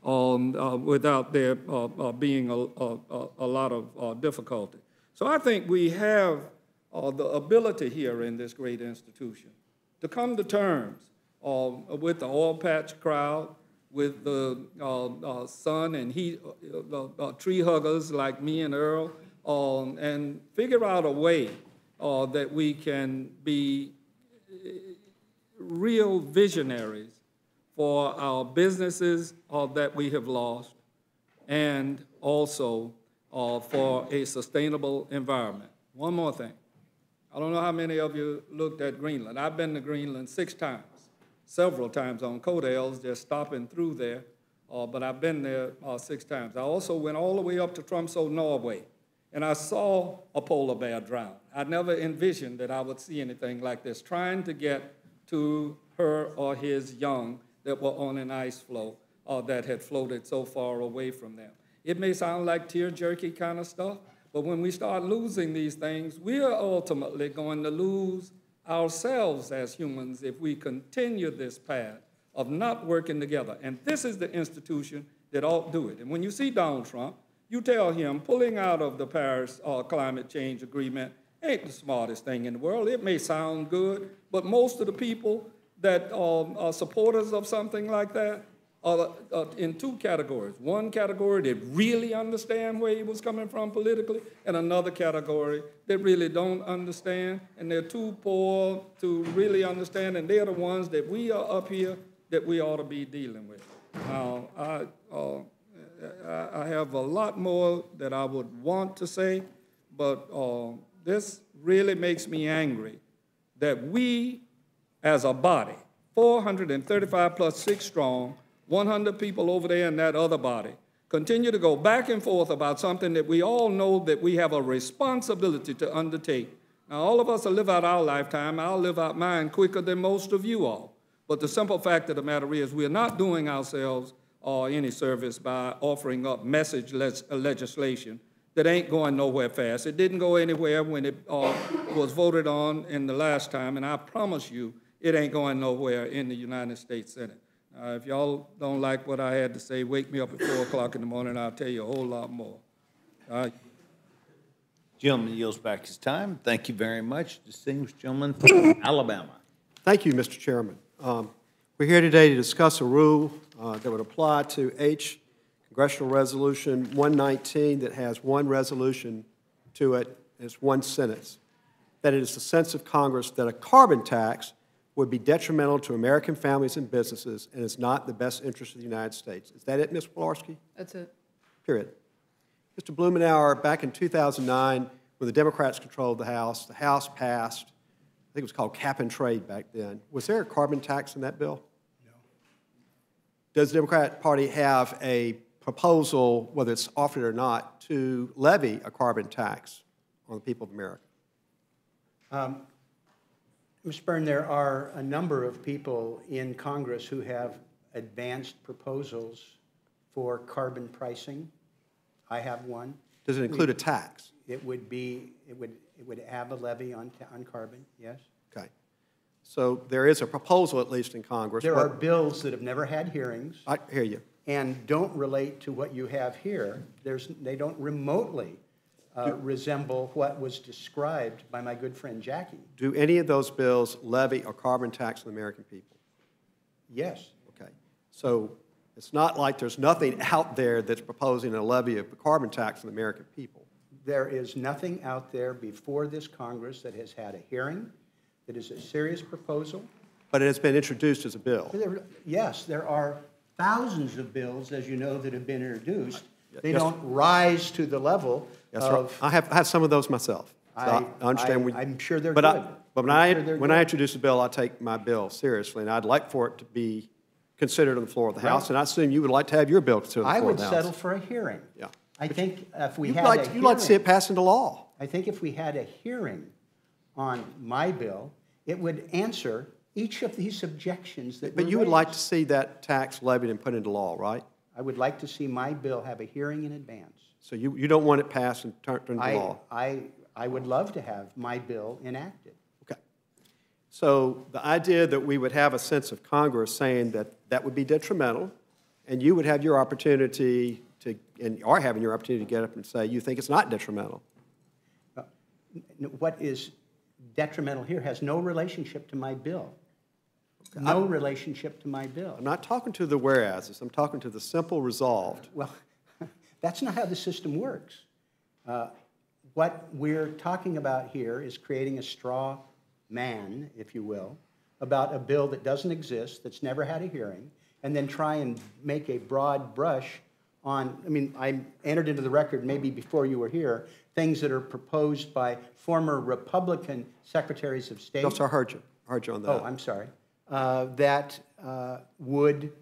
without there being a lot of difficulty. So I think we have the ability here in this great institution to come to terms with the oil patch crowd, with the sun and heat, tree huggers like me and Earl, and figure out a way that we can be real visionaries for our businesses that we have lost, and also for a sustainable environment. One more thing. I don't know how many of you looked at Greenland. I've been to Greenland 6 times, several times on coattails, just stopping through there, but I've been there 6 times. I also went all the way up to Tromsø, Norway, and I saw a polar bear drown. I never envisioned that I would see anything like this, trying to get to her or his young that were on an ice floe that had floated so far away from them. It may sound like tear-jerky kind of stuff, but when we start losing these things, we are ultimately going to lose ourselves as humans if we continue this path of not working together. And this is the institution that ought to do it. And when you see Donald Trump, you tell him pulling out of the Paris climate change agreement ain't the smartest thing in the world. It may sound good, but most of the people that are supporters of something like that are in 2 categories. One category that really understand where he was coming from politically, and another category that really don't understand, and they're too poor to really understand, and they're the ones that we are up here that we ought to be dealing with. Now, I have a lot more that I would want to say, but this really makes me angry that we, as a body, 435 plus 6 strong, 100 people over there in that other body, continue to go back and forth about something that we all know that we have a responsibility to undertake. Now, all of us will live out our lifetime. I'll live out mine quicker than most of you all. But the simple fact of the matter is we're not doing ourselves any service by offering up message legislation that ain't going nowhere fast. It didn't go anywhere when it was voted on in the last time, and I promise you it ain't going nowhere in the United States Senate. If y'all don't like what I had to say, wake me up at 4 o'clock in the morning, I'll tell you a whole lot more. Gentleman yields back his time. Thank you very much. Distinguished gentleman from Alabama. Thank you, Mr. Chairman. We're here today to discuss a rule that would apply to Congressional Resolution 119 that has one resolution to it, and it's one sentence, that it is the sense of Congress that a carbon tax would be detrimental to American families and businesses and is not in the best interest of the United States. Is that it, Ms. Wolodarski? That's it. Period. Mr. Blumenauer, back in 2009, when the Democrats controlled the House passed, I think it was called cap and trade back then. Was there a carbon tax in that bill? No. Does the Democrat Party have a proposal, whether it's offered or not, to levy a carbon tax on the people of America? Mr. Byrne, there are a number of people in Congress who have advanced proposals for carbon pricing. I have one. Does it include a tax? It would have a levy on carbon, yes. Okay. So there is a proposal, at least in Congress. There are bills that have never had hearings. I hear you. And don't relate to what you have here. They don't remotely resemble what was described by my good friend Jackie. Do any of those bills levy a carbon tax on the American people? Yes. Okay. So it's not like there's nothing out there that's proposing a levy of a carbon tax on the American people. There is nothing out there before this Congress that has had a hearing, that is a serious proposal. But it has been introduced as a bill. Yes, there are thousands of bills, as you know, that have been introduced. They don't rise to the level of... I have some of those myself. So I understand. I'm sure they're good. But when I introduce a bill, I take my bill seriously, and I'd like for it to be considered on the floor of the House, and I assume you would like to have your bill considered on the floor of the House. I would settle for a hearing. Yeah. I think if we had a hearing... You'd like to see it passed into law. I think if we had a hearing on my bill, it would answer each of these objections that were But you would like to raised. see that tax levied and put into law, right? I would like to see my bill have a hearing in advance. So you don't want it passed and turned into law? I would love to have my bill enacted. Okay. So the idea that we would have a sense of Congress saying that that would be detrimental, and you would have your opportunity to, and are having your opportunity to get up and say you think it's not detrimental. What is detrimental here has no relationship to my bill. No relationship to my bill. I'm not talking to the whereases, I'm talking to the simple resolved. Well, that's not how the system works. What we're talking about here is creating a straw man, if you will, about a bill that doesn't exist, that's never had a hearing, and then try and make a broad brush on, I mean, I entered into the record maybe before you were here, things that are proposed by former Republican secretaries of state. Yes, I heard you on that. Oh, I'm sorry. That would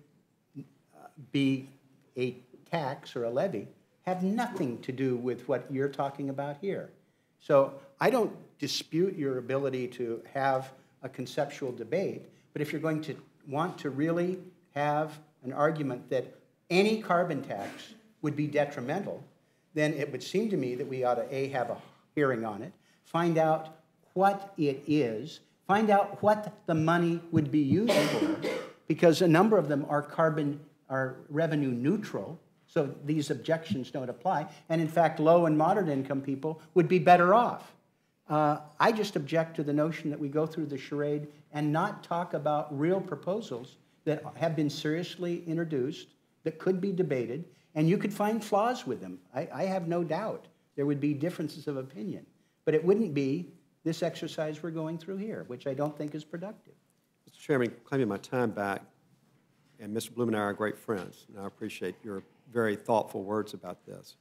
be a tax or a levy, have nothing to do with what you're talking about here. So I don't dispute your ability to have a conceptual debate, but if you're going to want to really have an argument that any carbon tax would be detrimental, then it would seem to me that we ought to, A, have a hearing on it, find out what it is, find out what the money would be used for, because a number of them are revenue neutral, so these objections don't apply. And in fact, low and moderate income people would be better off. I just object to the notion that we go through the charade and not talk about real proposals that have been seriously introduced, that could be debated, and you could find flaws with them. I have no doubt there would be differences of opinion, but it wouldn't be this exercise we're going through here, which I don't think is productive. Mr. Chairman, claiming my time back, and Mr. Bloom and I are great friends, and I appreciate your very thoughtful words about this.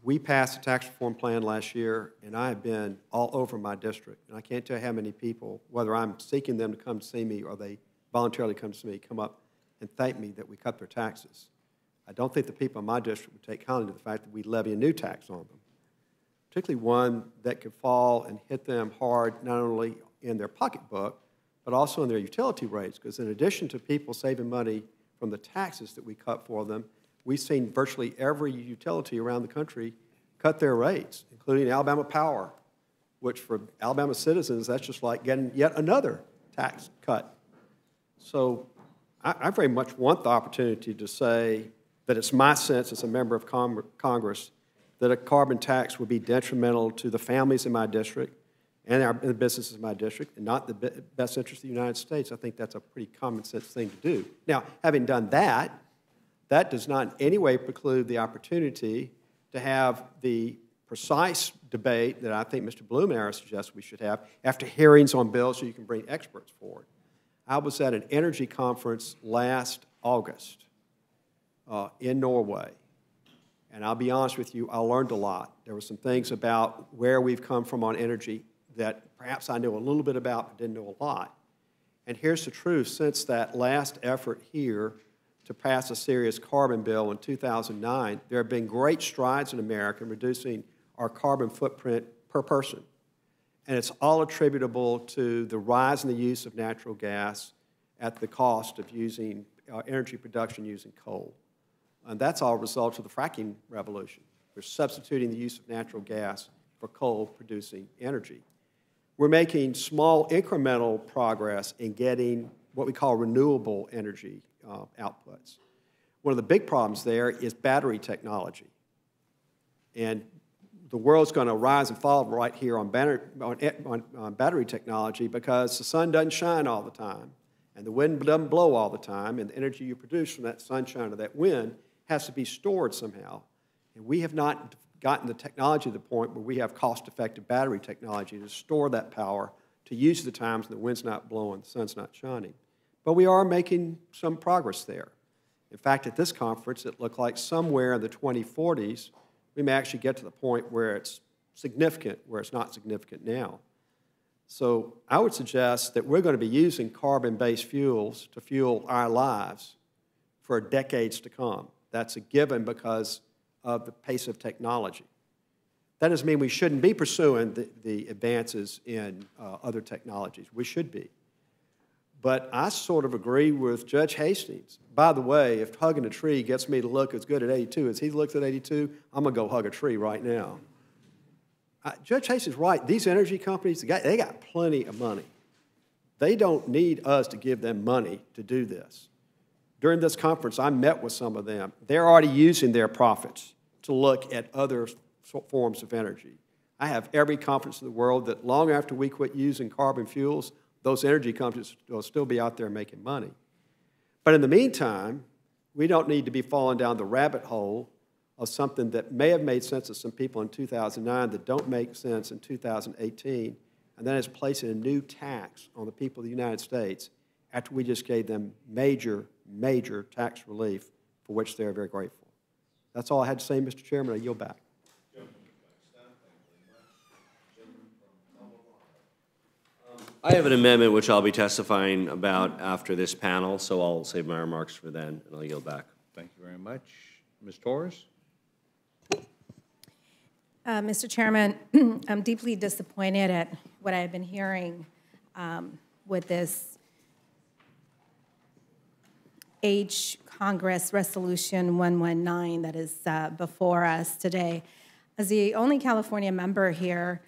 We passed a tax reform plan last year, and I have been all over my district, and I can't tell you how many people, whether I'm seeking them to come see me or they voluntarily come to me, come up and thank me that we cut their taxes. I don't think the people in my district would take kindly to the fact that we levy a new tax on them, particularly one that could fall and hit them hard, not only in their pocketbook, but also in their utility rates, because in addition to people saving money from the taxes that we cut for them, we've seen virtually every utility around the country cut their rates, including Alabama Power, which for Alabama citizens, that's just like getting yet another tax cut. So I very much want the opportunity to say that it's my sense as a member of Congress that a carbon tax would be detrimental to the families in my district and the businesses in my district, and not the best interest of the United States. I think that's a pretty common sense thing to do. Now, having done that, that does not in any way preclude the opportunity to have the precise debate that I think Mr. Blumenauer suggests we should have after hearings on bills so you can bring experts forward. I was at an energy conference last August in Norway, and I'll be honest with you, I learned a lot. There were some things about where we've come from on energy that perhaps I knew a little bit about but didn't know a lot. And here's the truth. Since that last effort here to pass a serious carbon bill in 2009, there have been great strides in America in reducing our carbon footprint per person. And it's all attributable to the rise in the use of natural gas at the cost of using energy production using coal. And that's all a result of the fracking revolution. We're substituting the use of natural gas for coal-producing energy. We're making small incremental progress in getting what we call renewable energy outputs. One of the big problems there is battery technology. And the world's going to rise and fall right here on battery technology because the sun doesn't shine all the time, and the wind doesn't blow all the time, and the energy you produce from that sunshine or that wind has to be stored somehow. And we have not gotten the technology to the point where we have cost-effective battery technology to store that power to use the times when the wind's not blowing, the sun's not shining. But we are making some progress there. In fact, at this conference, it looked like somewhere in the 2040s, we may actually get to the point where it's significant, where it's not significant now. So I would suggest that we're going to be using carbon-based fuels to fuel our lives for decades to come. That's a given because of the pace of technology. That doesn't mean we shouldn't be pursuing the advances in other technologies. We should be. But I sort of agree with Judge Hastings. By the way, if hugging a tree gets me to look as good at 82 as he looks at 82, I'm going to go hug a tree right now. Judge Hastings is right. These energy companies, they got plenty of money. They don't need us to give them money to do this. During this conference, I met with some of them. They're already using their profits to look at other forms of energy. I have every confidence in the world that long after we quit using carbon fuels, those energy companies will still be out there making money. But in the meantime, we don't need to be falling down the rabbit hole of something that may have made sense to some people in 2009 that don't make sense in 2018, and that is placing a new tax on the people of the United States after we just gave them major, major tax relief for which they're very grateful. That's all I had to say, Mr. Chairman. I yield back. I have an amendment which I'll be testifying about after this panel, so I'll save my remarks for then, and I'll yield back. Thank you very much. Ms. Torres? Mr. Chairman, I'm deeply disappointed at what I've been hearing with this Congress Resolution 119 that is before us today. As the only California member here,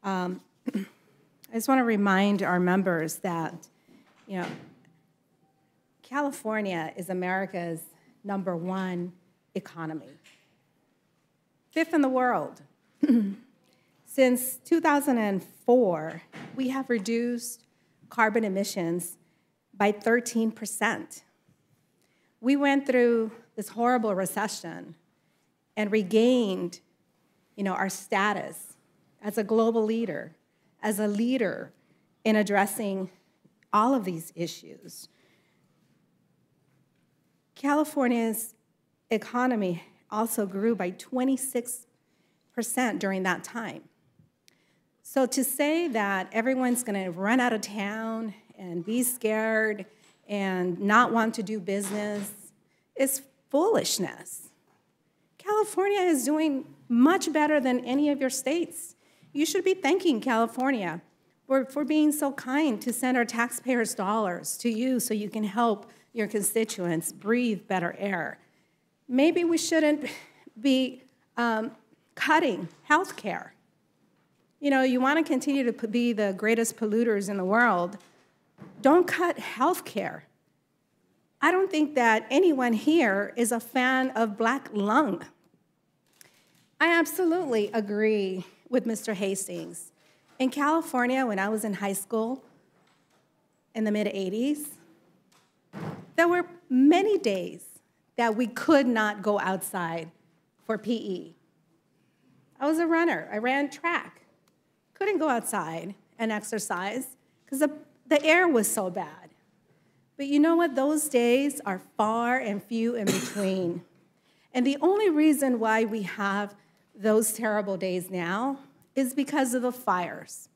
I just want to remind our members that, you know, California is America's #1 economy, 5th in the world. Since 2004, we have reduced carbon emissions by 13%. We went through this horrible recession and regained, you know, our status as a global leader, as a leader in addressing all of these issues. California's economy also grew by 26% during that time. So to say that everyone's going to run out of town and be scared and not want to do business is foolishness. California is doing much better than any of your states. You should be thanking California for being so kind to send our taxpayers' dollars to you so you can help your constituents breathe better air. Maybe we shouldn't be cutting health care. You know, you want to continue to be the greatest polluters in the world, don't cut health care. I don't think that anyone here is a fan of black lung. I absolutely agree with Mr. Hastings. In California, when I was in high school in the mid-'80s, there were many days that we could not go outside for PE. I was a runner. I ran track. Couldn't go outside and exercise because the air was so bad. But you know what? Those days are far and few in between. And the only reason why we have those terrible days now is because of the fires.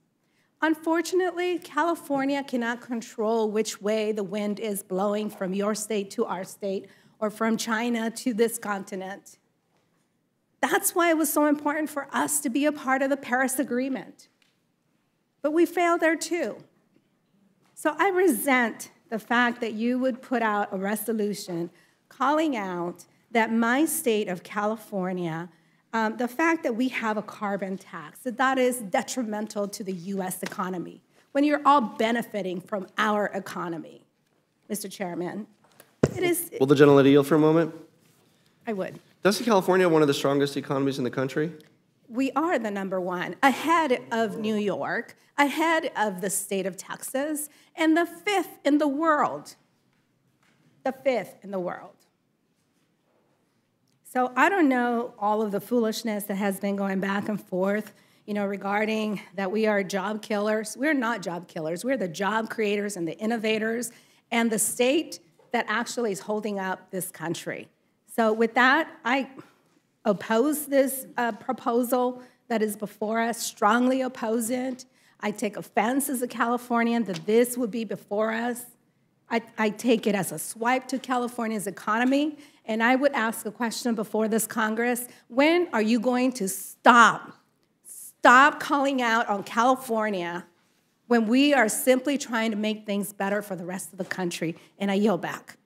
Unfortunately, California cannot control which way the wind is blowing from your state to our state or from China to this continent. That's why it was so important for us to be a part of the Paris Agreement. But we failed there too. So I resent the fact that you would put out a resolution calling out that my state of California, the fact that we have a carbon tax, that is detrimental to the US economy, when you're all benefiting from our economy, Mr. Chairman. It is. Will the gentlelady yield for a moment? I would. Doesn't California have one of the strongest economies in the country? We are the #1, ahead of New York, ahead of the state of Texas, and the 5th in the world. The 5th in the world. So I don't know all of the foolishness that has been going back and forth, you know, regarding that we are job killers. We're not job killers. We're the job creators and the innovators and the state that actually is holding up this country. So with that, I oppose this proposal that is before us, strongly oppose it. I take offense as a Californian that this would be before us. I take it as a swipe to California's economy, and I would ask a question before this Congress. When are you going to stop calling out on California when we are simply trying to make things better for the rest of the country? And I yield back.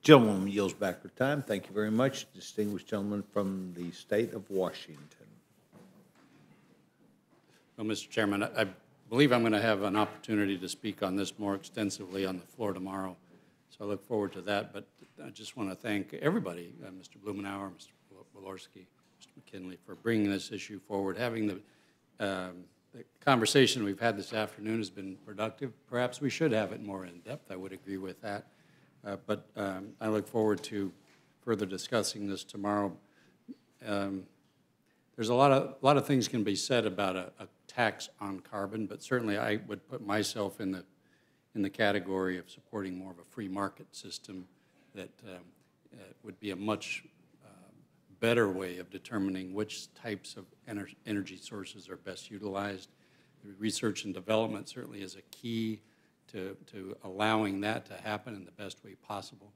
Gentlewoman yields back her time. Thank you very much. Distinguished gentleman from the state of Washington. Well, Mr. Chairman, I believe I'm going to have an opportunity to speak on this more extensively on the floor tomorrow, so I look forward to that. But I just want to thank everybody, Mr. Blumenauer, Mr. Walorski, Mr. McKinley, for bringing this issue forward, having the the conversation we've had this afternoon has been productive. Perhaps we should have it more in depth. I would agree with that. But I look forward to further discussing this tomorrow. There's a lot of things can be said about a tax on carbon, but certainly I would put myself in the category of supporting more of a free market system that would be a much better way of determining which types of energy sources are best utilized. Research and development certainly is a key to allowing that to happen in the best way possible.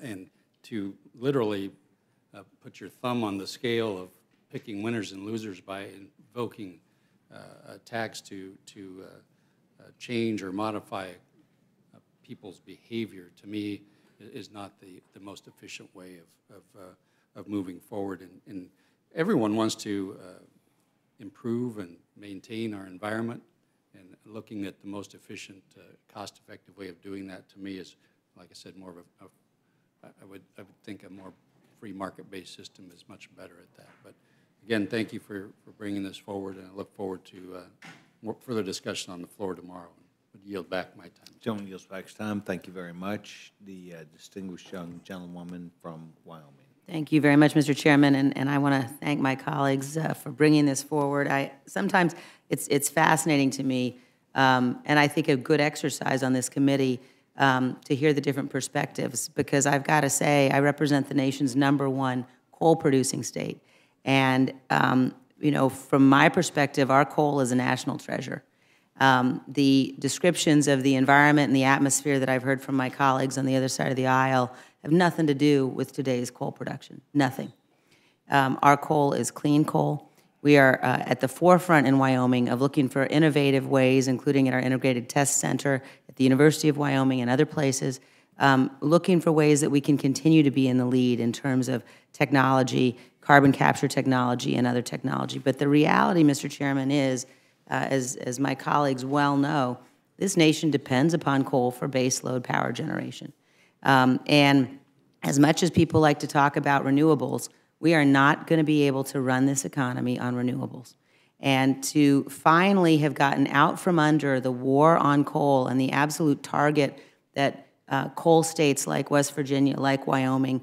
And to literally put your thumb on the scale of picking winners and losers by invoking a tax to change or modify people's behavior, to me, is not the most efficient way of moving forward. And everyone wants to improve and maintain our environment, and looking at the most efficient, cost-effective way of doing that, to me, is, like I said, more of I would think a more free market-based system is much better at that. But again, thank you for bringing this forward, and I look forward to more further discussion on the floor tomorrow. I would yield back my time. Gentleman yields back his time. Thank you very much. The distinguished young gentlewoman from Wyoming. Thank you very much, Mr. Chairman, and I want to thank my colleagues for bringing this forward. Sometimes it's fascinating to me, and I think a good exercise on this committee to hear the different perspectives, because I've got to say I represent the nation's #1 coal-producing state, and you know, from my perspective, our coal is a national treasure. The descriptions of the environment and the atmosphere that I've heard from my colleagues on the other side of the aisle have nothing to do with today's coal production, nothing. Our coal is clean coal. We are at the forefront in Wyoming of looking for innovative ways, including at our Integrated Test Center at the University of Wyoming and other places, looking for ways that we can continue to be in the lead in terms of technology, carbon capture technology, and other technology. But the reality, Mr. Chairman, is, as my colleagues well know, this nation depends upon coal for baseload power generation. And as much as people like to talk about renewables, we are not going to be able to run this economy on renewables. And to finally have gotten out from under the war on coal and the absolute target that coal states like West Virginia, like Wyoming,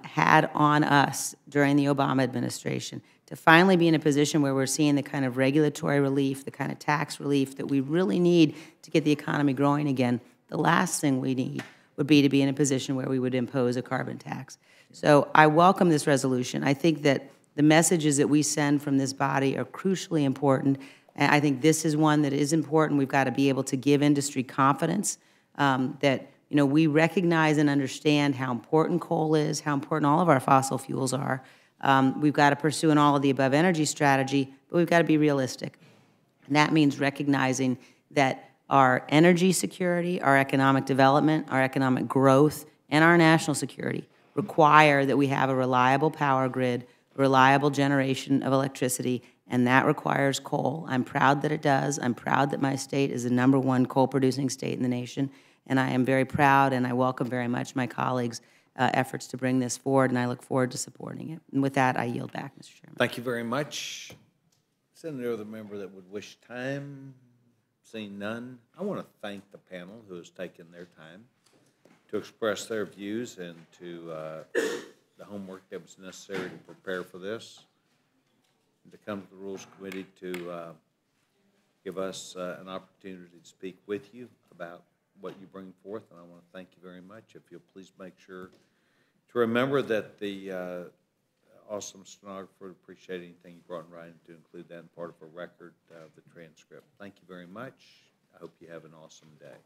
had on us during the Obama administration, to finally be in a position where we're seeing the kind of regulatory relief, the kind of tax relief that we really need to get the economy growing again, the last thing we need would be to be in a position where we would impose a carbon tax. So I welcome this resolution. I think that the messages that we send from this body are crucially important, and I think this is one that is important. We've got to be able to give industry confidence that, you know, we recognize and understand how important coal is, how important all of our fossil fuels are. We've got to pursue an all-of-the-above energy strategy, but we've got to be realistic. And that means recognizing that our energy security, our economic development, our economic growth, and our national security require that we have a reliable power grid, reliable generation of electricity, and that requires coal. I'm proud that it does. I'm proud that my state is the #1 coal-producing state in the nation, and I am very proud, and I welcome very much my colleagues' efforts to bring this forward, and I look forward to supporting it. And with that, I yield back, Mr. Chairman. Thank you very much. Is there any other member that would wish time? Seeing none, I want to thank the panel who has taken their time to express their views and to the homework that was necessary to prepare for this, and to come to the Rules Committee to give us an opportunity to speak with you about what you bring forth, and I want to thank you very much. If you'll please make sure to remember that the awesome stenographer would appreciate anything you brought in writing to include that in part of a record of the transcript. Thank you very much. I hope you have an awesome day.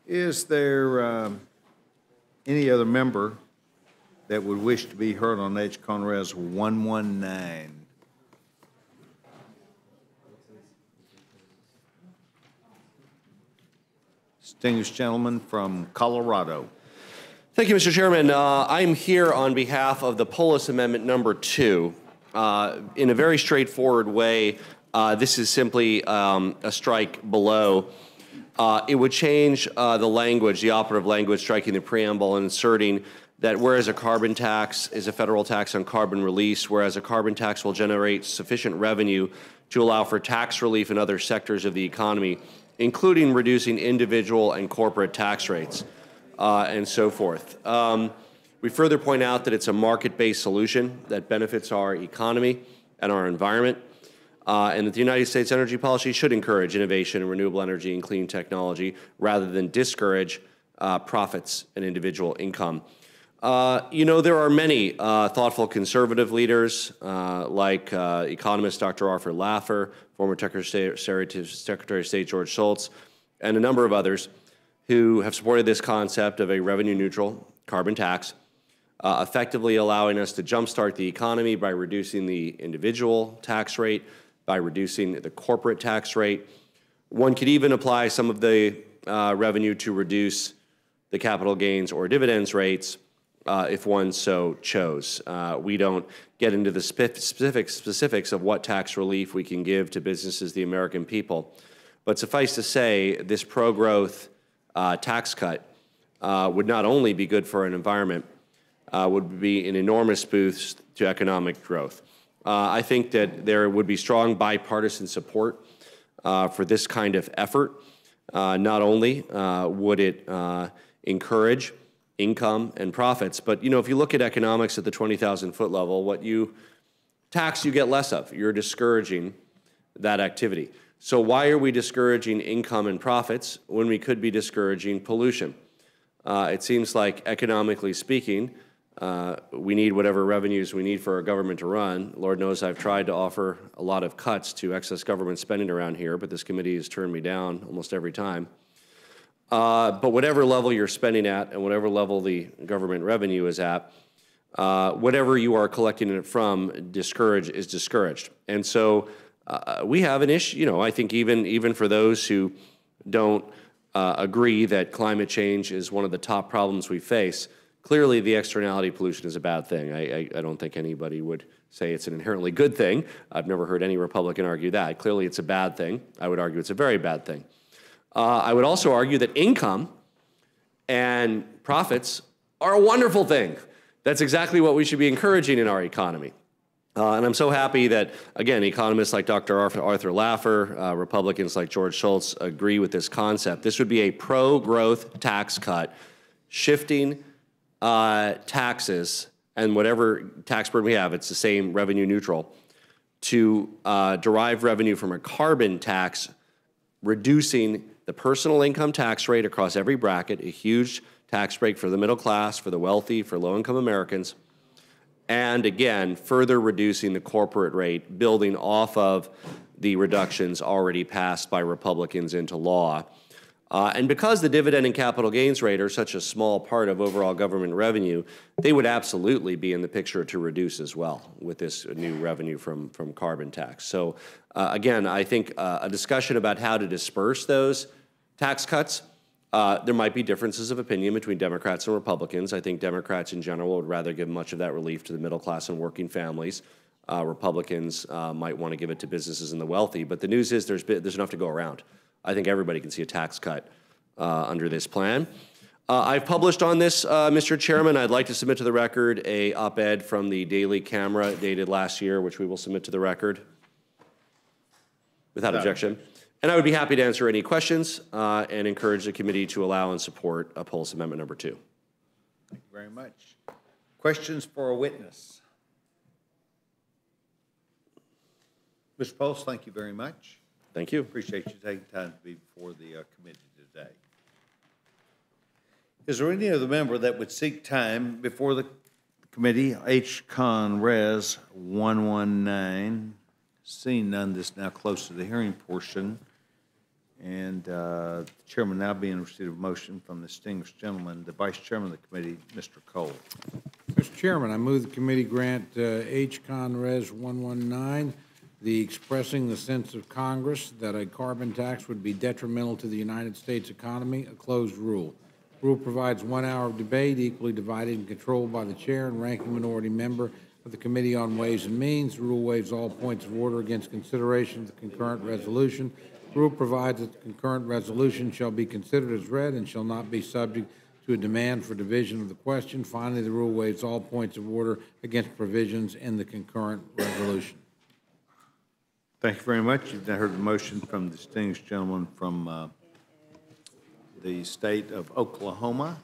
Is there any other member that would wish to be heard on H. Con Res 119? Distinguished gentleman from Colorado. Thank you, Mr. Chairman. I'm here on behalf of the Polis Amendment number 2. In a very straightforward way, this is simply a strike below. It would change the language, the operative language, striking the preamble and inserting that whereas a carbon tax is a federal tax on carbon release, whereas a carbon tax will generate sufficient revenue to allow for tax relief in other sectors of the economy, including reducing individual and corporate tax rates and so forth. We further point out that it's a market-based solution that benefits our economy and our environment, and that the United States energy policy should encourage innovation in renewable energy and clean technology rather than discourage profits and individual income. You know, there are many thoughtful conservative leaders, like economist Dr. Arthur Laffer, former Secretary of State George Shultz, and a number of others who have supported this concept of a revenue-neutral carbon tax, effectively allowing us to jumpstart the economy by reducing the individual tax rate, by reducing the corporate tax rate. One could even apply some of the revenue to reduce the capital gains or dividends rates if one so chose. We don't get into the specifics of what tax relief we can give to businesses, the American people. But suffice to say, this pro-growth tax cut would not only be good for an environment, would be an enormous boost to economic growth. I think that there would be strong bipartisan support for this kind of effort. Not only would it encourage income and profits, but you know, if you look at economics at the 20,000-foot level, what you tax, you get less of. You're discouraging that activity. So why are we discouraging income and profits when we could be discouraging pollution? It seems like, economically speaking, we need whatever revenues we need for our government to run. Lord knows I've tried to offer a lot of cuts to excess government spending around here, but this committee has turned me down almost every time. But whatever level you're spending at and whatever level the government revenue is at, whatever you are collecting it from is discouraged. And so we have an issue, you know, I think even for those who don't agree that climate change is one of the top problems we face, clearly the externality pollution is a bad thing. I don't think anybody would say it's an inherently good thing. I've never heard any Republican argue that. Clearly it's a bad thing. I would argue it's a very bad thing. I would also argue that income and profits are a wonderful thing. That's exactly what we should be encouraging in our economy. And I'm so happy that, again, economists like Dr. Arthur Laffer, Republicans like George Shultz agree with this concept. This would be a pro-growth tax cut, shifting taxes and whatever tax burden we have, it's the same revenue neutral, to derive revenue from a carbon tax, reducing the personal income tax rate across every bracket, a huge tax break for the middle class, for the wealthy, for low-income Americans, and again, further reducing the corporate rate, building off of the reductions already passed by Republicans into law. And because the dividend and capital gains rate are such a small part of overall government revenue, they would absolutely be in the picture to reduce as well with this new revenue from carbon tax. So again, I think a discussion about how to disperse those tax cuts, there might be differences of opinion between Democrats and Republicans. I think Democrats in general would rather give much of that relief to the middle class and working families. Republicans might want to give it to businesses and the wealthy. But the news is there's enough to go around. I think everybody can see a tax cut under this plan. I've published on this, Mr. Chairman. I'd like to submit to the record a op-ed from the Daily Camera dated last year, which we will submit to the record without objection. And I would be happy to answer any questions and encourage the committee to allow and support Polis Amendment number 2. Thank you very much. Questions for a witness? Mr. Polis, thank you very much. Thank you. Appreciate you taking time to be before the committee today. Is there any other member that would seek time before the committee? H. Con Res 119. Seeing none, this now close to the hearing portion. And the chairman now being in receipt of a motion from the distinguished gentleman, the vice chairman of the committee, Mr. Cole. Mr. Chairman, I move the committee grant H. Con Res 119 the expressing the sense of Congress that a carbon tax would be detrimental to the United States economy, a closed rule. The rule provides 1 hour of debate equally divided and controlled by the chair and ranking minority member of the Committee on Ways and Means. The rule waives all points of order against consideration of the concurrent resolution. The rule provides that the concurrent resolution shall be considered as read and shall not be subject to a demand for division of the question. Finally, the rule waives all points of order against provisions in the concurrent resolution. Thank you very much. You've now heard the motion from the distinguished gentleman from the state of Oklahoma.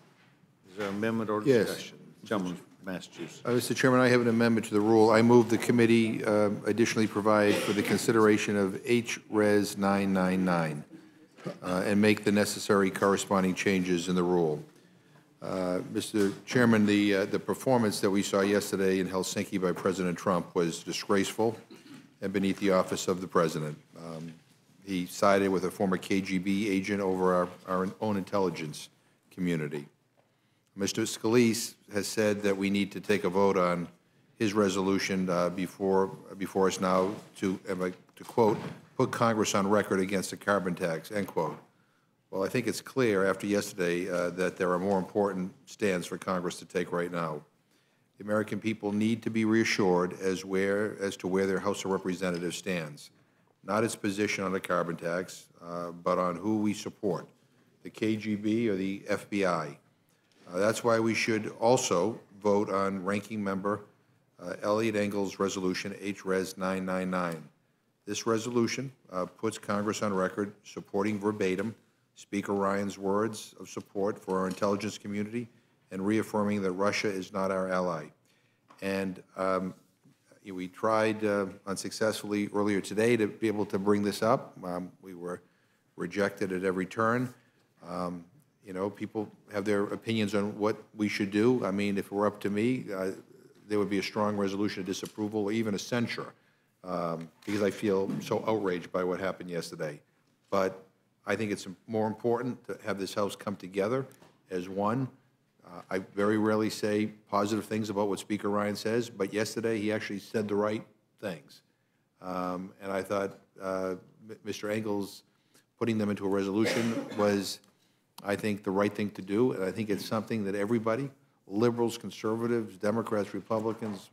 Is there an amendment or Yes. discussion? Gentleman from Massachusetts. Mr. Chairman, I have an amendment to the rule. I move the committee additionally provide for the consideration of H-Res 999 and make the necessary corresponding changes in the rule. Mr. Chairman, the performance that we saw yesterday in Helsinki by President Trump was disgraceful and beneath the office of the President. He sided with a former KGB agent over our own intelligence community. Mr. Scalise has said that we need to take a vote on his resolution before us now to quote, put Congress on record against the carbon tax, end quote. Well, I think it's clear after yesterday that there are more important stands for Congress to take right now. The American people need to be reassured as to where their House of Representatives stands, not its position on the carbon tax, but on who we support, the KGB or the FBI. That's why we should also vote on Ranking Member Eliot Engel's resolution, H-Res 999. This resolution puts Congress on record supporting verbatim Speaker Ryan's words of support for our intelligence community and reaffirming that Russia is not our ally. And we tried unsuccessfully earlier today to be able to bring this up. We were rejected at every turn. You know, people have their opinions on what we should do. I mean, if it were up to me, there would be a strong resolution of disapproval or even a censure because I feel so outraged by what happened yesterday. But I think it's more important to have this House come together as one. I very rarely say positive things about what Speaker Ryan says, but yesterday he actually said the right things. And I thought Mr. Engel's putting them into a resolution was, I think, the right thing to do. And I think it's something that everybody, liberals, conservatives, Democrats, Republicans,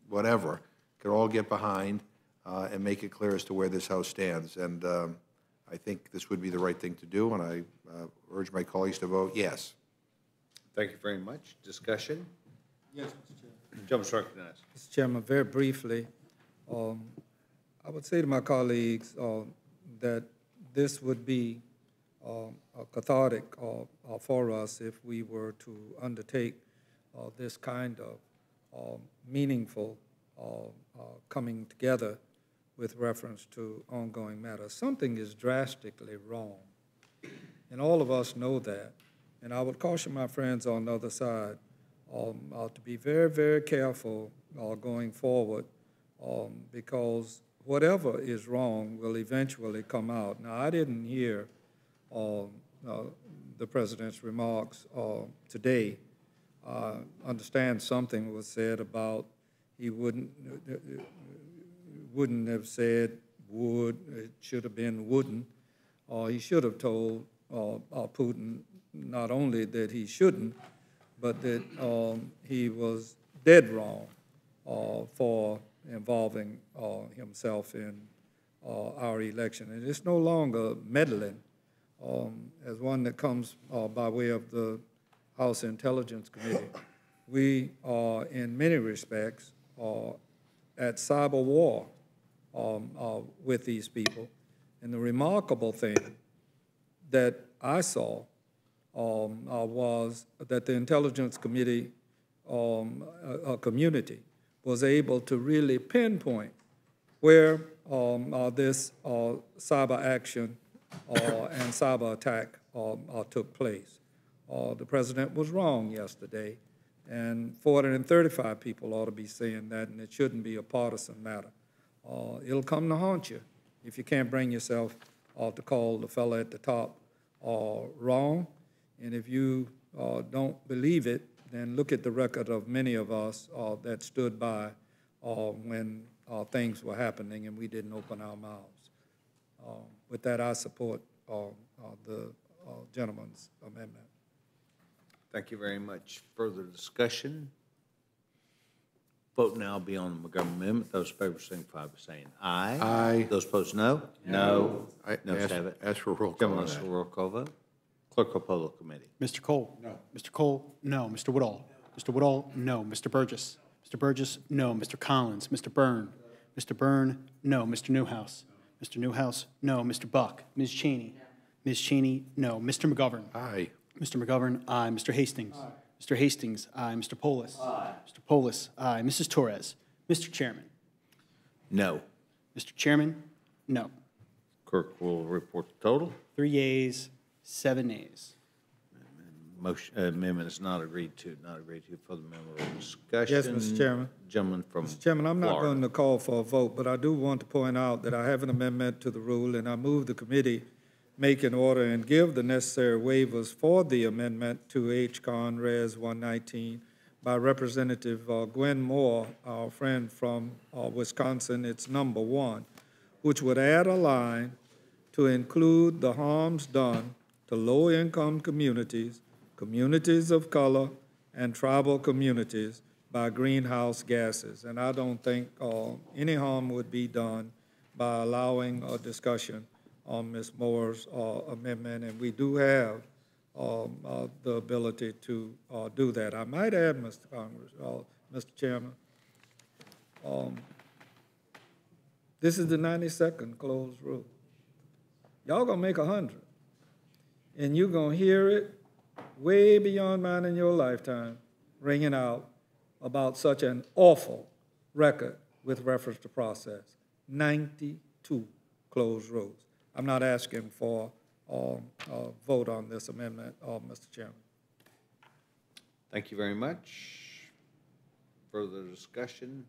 whatever, could all get behind and make it clear as to where this House stands. And I think this would be the right thing to do, and I urge my colleagues to vote yes. Thank you very much. Discussion? Yes, Mr. Chairman. Gentleman's recognized. Mr. Chairman, very briefly, I would say to my colleagues that this would be cathartic for us if we were to undertake this kind of meaningful coming together with reference to ongoing matters. Something is drastically wrong, and all of us know that. And I would caution my friends on the other side to be very, very careful going forward because whatever is wrong will eventually come out. Now, I didn't hear the President's remarks today. I understand something was said about he wouldn't have said would, it should have been wouldn't. He should have told Putin not only that he shouldn't, but that he was dead wrong for involving himself in our election. And it's no longer meddling. As one that comes by way of the House Intelligence Committee, we are in many respects at cyber war with these people. And the remarkable thing that I saw was that the Intelligence Committee community was able to really pinpoint where this cyber action and cyber attack took place. The President was wrong yesterday, and 435 people ought to be saying that, and it shouldn't be a partisan matter. It'll come to haunt you if you can't bring yourself to call the fellow at the top wrong. And if you don't believe it, then look at the record of many of us that stood by when things were happening and we didn't open our mouths. With that, I support the gentleman's amendment. Thank you very much. Further discussion? Vote now be on the McGovern amendment. Those in favor signify by saying aye. Aye. Those opposed, no. No. I No, have it. ask for a roll call on Gentlemen, that. roll call vote. Clerk will poll the committee. Mr. Cole? No. Mr. Cole? No. Mr. Woodall? Mr. Woodall? No. Mr. Burgess? Mr. Burgess? No. Mr. Collins? Mr. Byrne? Mr. Byrne? No. Mr. Newhouse? Mr. Newhouse? No. Mr. Buck? Ms. Cheney? Ms. Cheney? No. Mr. McGovern? Aye. Mr. McGovern? Aye. Mr. Hastings? Aye. Mr. Hastings? Aye. Mr. Polis? Aye. Mr. Polis? Aye. Mrs. Torres? Mr. Chairman? No. Mr. Chairman? No. Clerk will report the total. 3 yeas, 7 nays. Motion, amendment is not agreed to, for the member of discussion. Yes, Mr. Chairman. Gentleman from Mr. Chairman, I'm not Florida. going to call for a vote, but I do want to point out that I have an amendment to the rule, and I move the committee make an order and give the necessary waivers for the amendment to H-Con Res 119 by Representative Gwen Moore, our friend from Wisconsin. It's number 1, which would add a line to include the harms done to low-income communities, communities of color, and tribal communities by greenhouse gases. And I don't think any harm would be done by allowing a discussion on Ms. Moore's amendment, and we do have the ability to do that. I might add, Mr. Chairman, this is the 92nd closed rule. Y'all gonna make 100, and you're gonna hear it way beyond mine in your lifetime, ringing out about such an awful record with reference to process. 92 closed rules. I'm not asking for a vote on this amendment, Mr. Chairman. Thank you very much. Further discussion?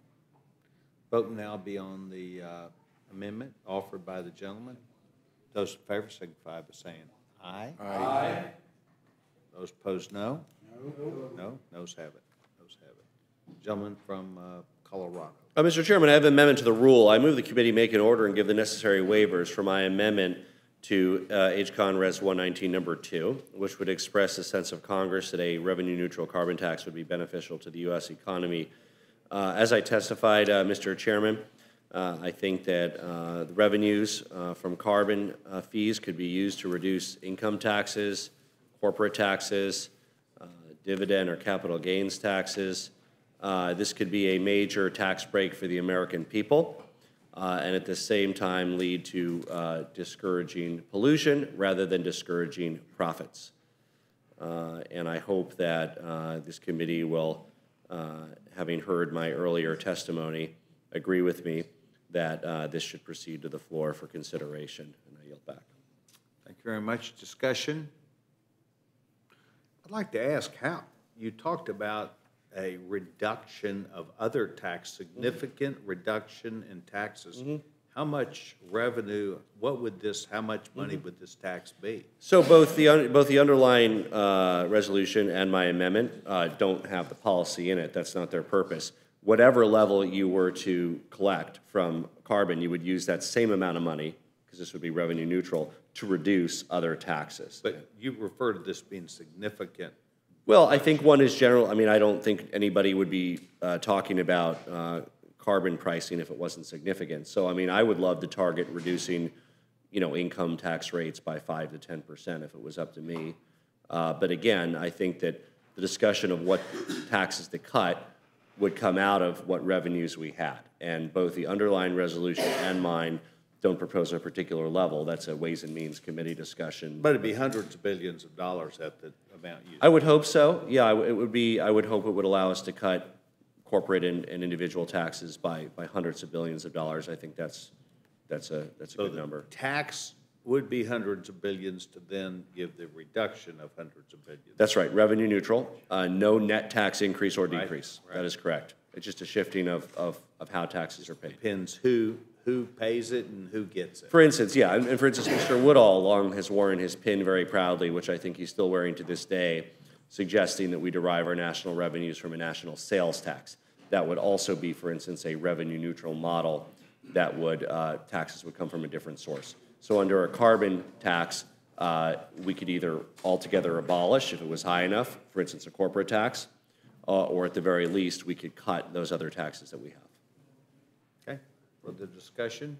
Vote now be on the amendment offered by the gentleman. Those in favor signify by saying aye. Aye. Those opposed, no? No. No? Noes have it. Noes have it. Gentleman from Colorado. Mr. Chairman, I have an amendment to the rule. I move the committee make an order and give the necessary waivers for my amendment to H-Con Res 119 number 2, which would express a sense of Congress that a revenue-neutral carbon tax would be beneficial to the U.S. economy. As I testified, Mr. Chairman, I think that the revenues from carbon fees could be used to reduce income taxes, corporate taxes, dividend or capital gains taxes. This could be a major tax break for the American people, and at the same time lead to discouraging pollution rather than discouraging profits. And I hope that this committee will, having heard my earlier testimony, agree with me that this should proceed to the floor for consideration. And I yield back. Thank you very much. Discussion? I'd like to ask how, you talked about a reduction of other tax, significant reduction in taxes. How much revenue, what would this, how much money would this tax be? So both the underlying resolution and my amendment don't have the policy in it. That's not their purpose. Whatever level you were to collect from carbon, you would use that same amount of money, because this would be revenue neutral, to reduce other taxes. But you refer to this being significant. Well, I think one is general. I mean, I don't think anybody would be talking about carbon pricing if it wasn't significant. So, I mean, I would love to target reducing, income tax rates by 5 to 10% if it was up to me. But again, I think that the discussion of what taxes to cut would come out of what revenues we had. And both the underlying resolution and mine don't propose a particular level. That's a Ways and Means Committee discussion. But it'd be hundreds of billions of dollars at the amount you. I would hope so. Yeah, it would be. I would hope it would allow us to cut corporate and individual taxes by hundreds of billions of dollars. I think that's a good number. Tax would be hundreds of billions to then give the reduction of hundreds of billions. That's right. Revenue neutral. No net tax increase or decrease. Right. That is correct. It's just a shifting of how taxes are paid. Depends who pays it and who gets it. For instance, yeah, and for instance, Mr. Woodall long has worn his pin very proudly, which I think he's still wearing to this day, suggesting that we derive our national revenues from a national sales tax. That would also be, for instance, a revenue-neutral model that would, taxes would come from a different source. So under a carbon tax, we could either altogether abolish, if it was high enough, for instance, a corporate tax, or at the very least, we could cut those other taxes that we have. Okay, further discussion?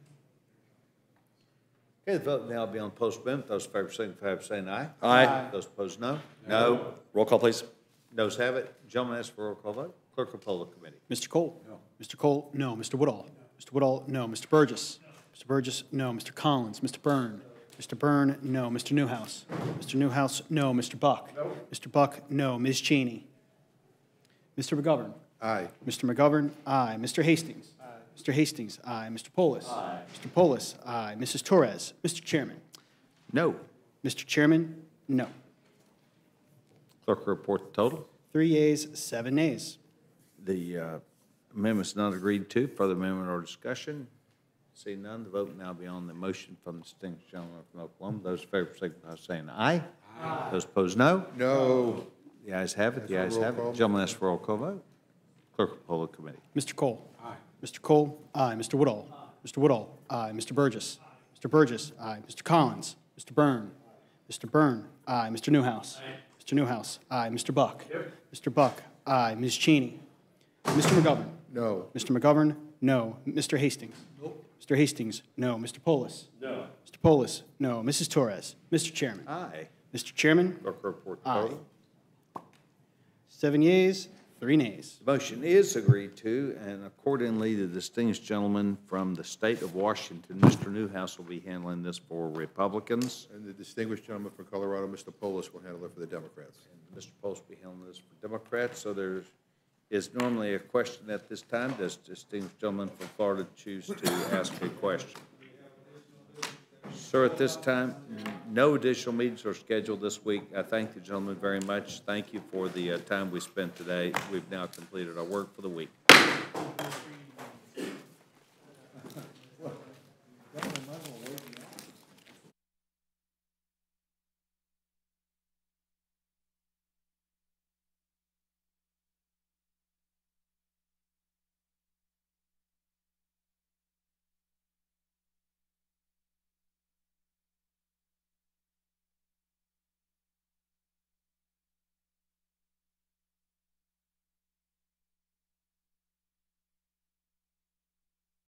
Okay, the vote now will be on postponement. Those in favor signify by saying aye. Aye. Those opposed, no. No. Roll call, please. Noes have it. Gentlemen, ask for a roll call vote. Clerk will poll the committee. Mr. Cole? No. Mr. Cole, no. Mr. Woodall? Mr. Woodall, no. Mr. Burgess? Mr. Burgess, no. Mr. Collins? Mr. Byrne? Mr. Byrne, no. Mr. Newhouse? Mr. Newhouse, no. Mr. Buck? No. Mr. Buck, no. Ms. Cheney? Mr. McGovern? Aye. Mr. McGovern, aye. Mr. Hastings? Aye. Mr. Hastings, aye. Mr. Polis? Aye. Mr. Polis, aye. Mrs. Torres? Mr. Chairman? No. Mr. Chairman, no. Clerk will report the total. 3 yeas, 7 nays. The amendment's not agreed to. Further amendment or discussion? See none. The vote now be on the motion from the distinguished gentleman from Oklahoma. Those in favor signify by saying aye. Aye. Those opposed, no. No. The ayes have it. The ayes have roll it. call. Gentlemen, ask for roll call vote. Clerk will poll the committee. Mr. Cole? Aye. Mr. Cole? Aye. Mr. Woodall? Mr. Woodall? Aye. Mr. Burgess? Mr. Burgess? Aye. Mr. Collins? Mr. Byrne? Mr. Byrne? Aye. Mr. Newhouse? Mr. Newhouse? Aye. Mr. Buck? Mr. Buck? Aye. Ms. Cheney? Mr. McGovern? No. Mr. McGovern? No. Mr. Hastings? Mr. Hastings? No. Mr. Polis? No. Mr. Polis? No. Mrs. Torres? Mr. Chairman? Aye. Mr. Chairman? Clerk will report the Aye. total. 7 yeas, 3 nays. The motion is agreed to, and accordingly, the distinguished gentleman from the state of Washington, Mr. Newhouse, will be handling this for Republicans. And the distinguished gentleman from Colorado, Mr. Polis, will handle it for the Democrats. And Mr. Post will be handling this for Democrats. So there is normally a question at this time. Does the distinguished gentleman from Florida choose to ask a question? Sir, at this time, no additional meetings are scheduled this week. I thank the gentleman very much. Thank you for the time we spent today. We've now completed our work for the week.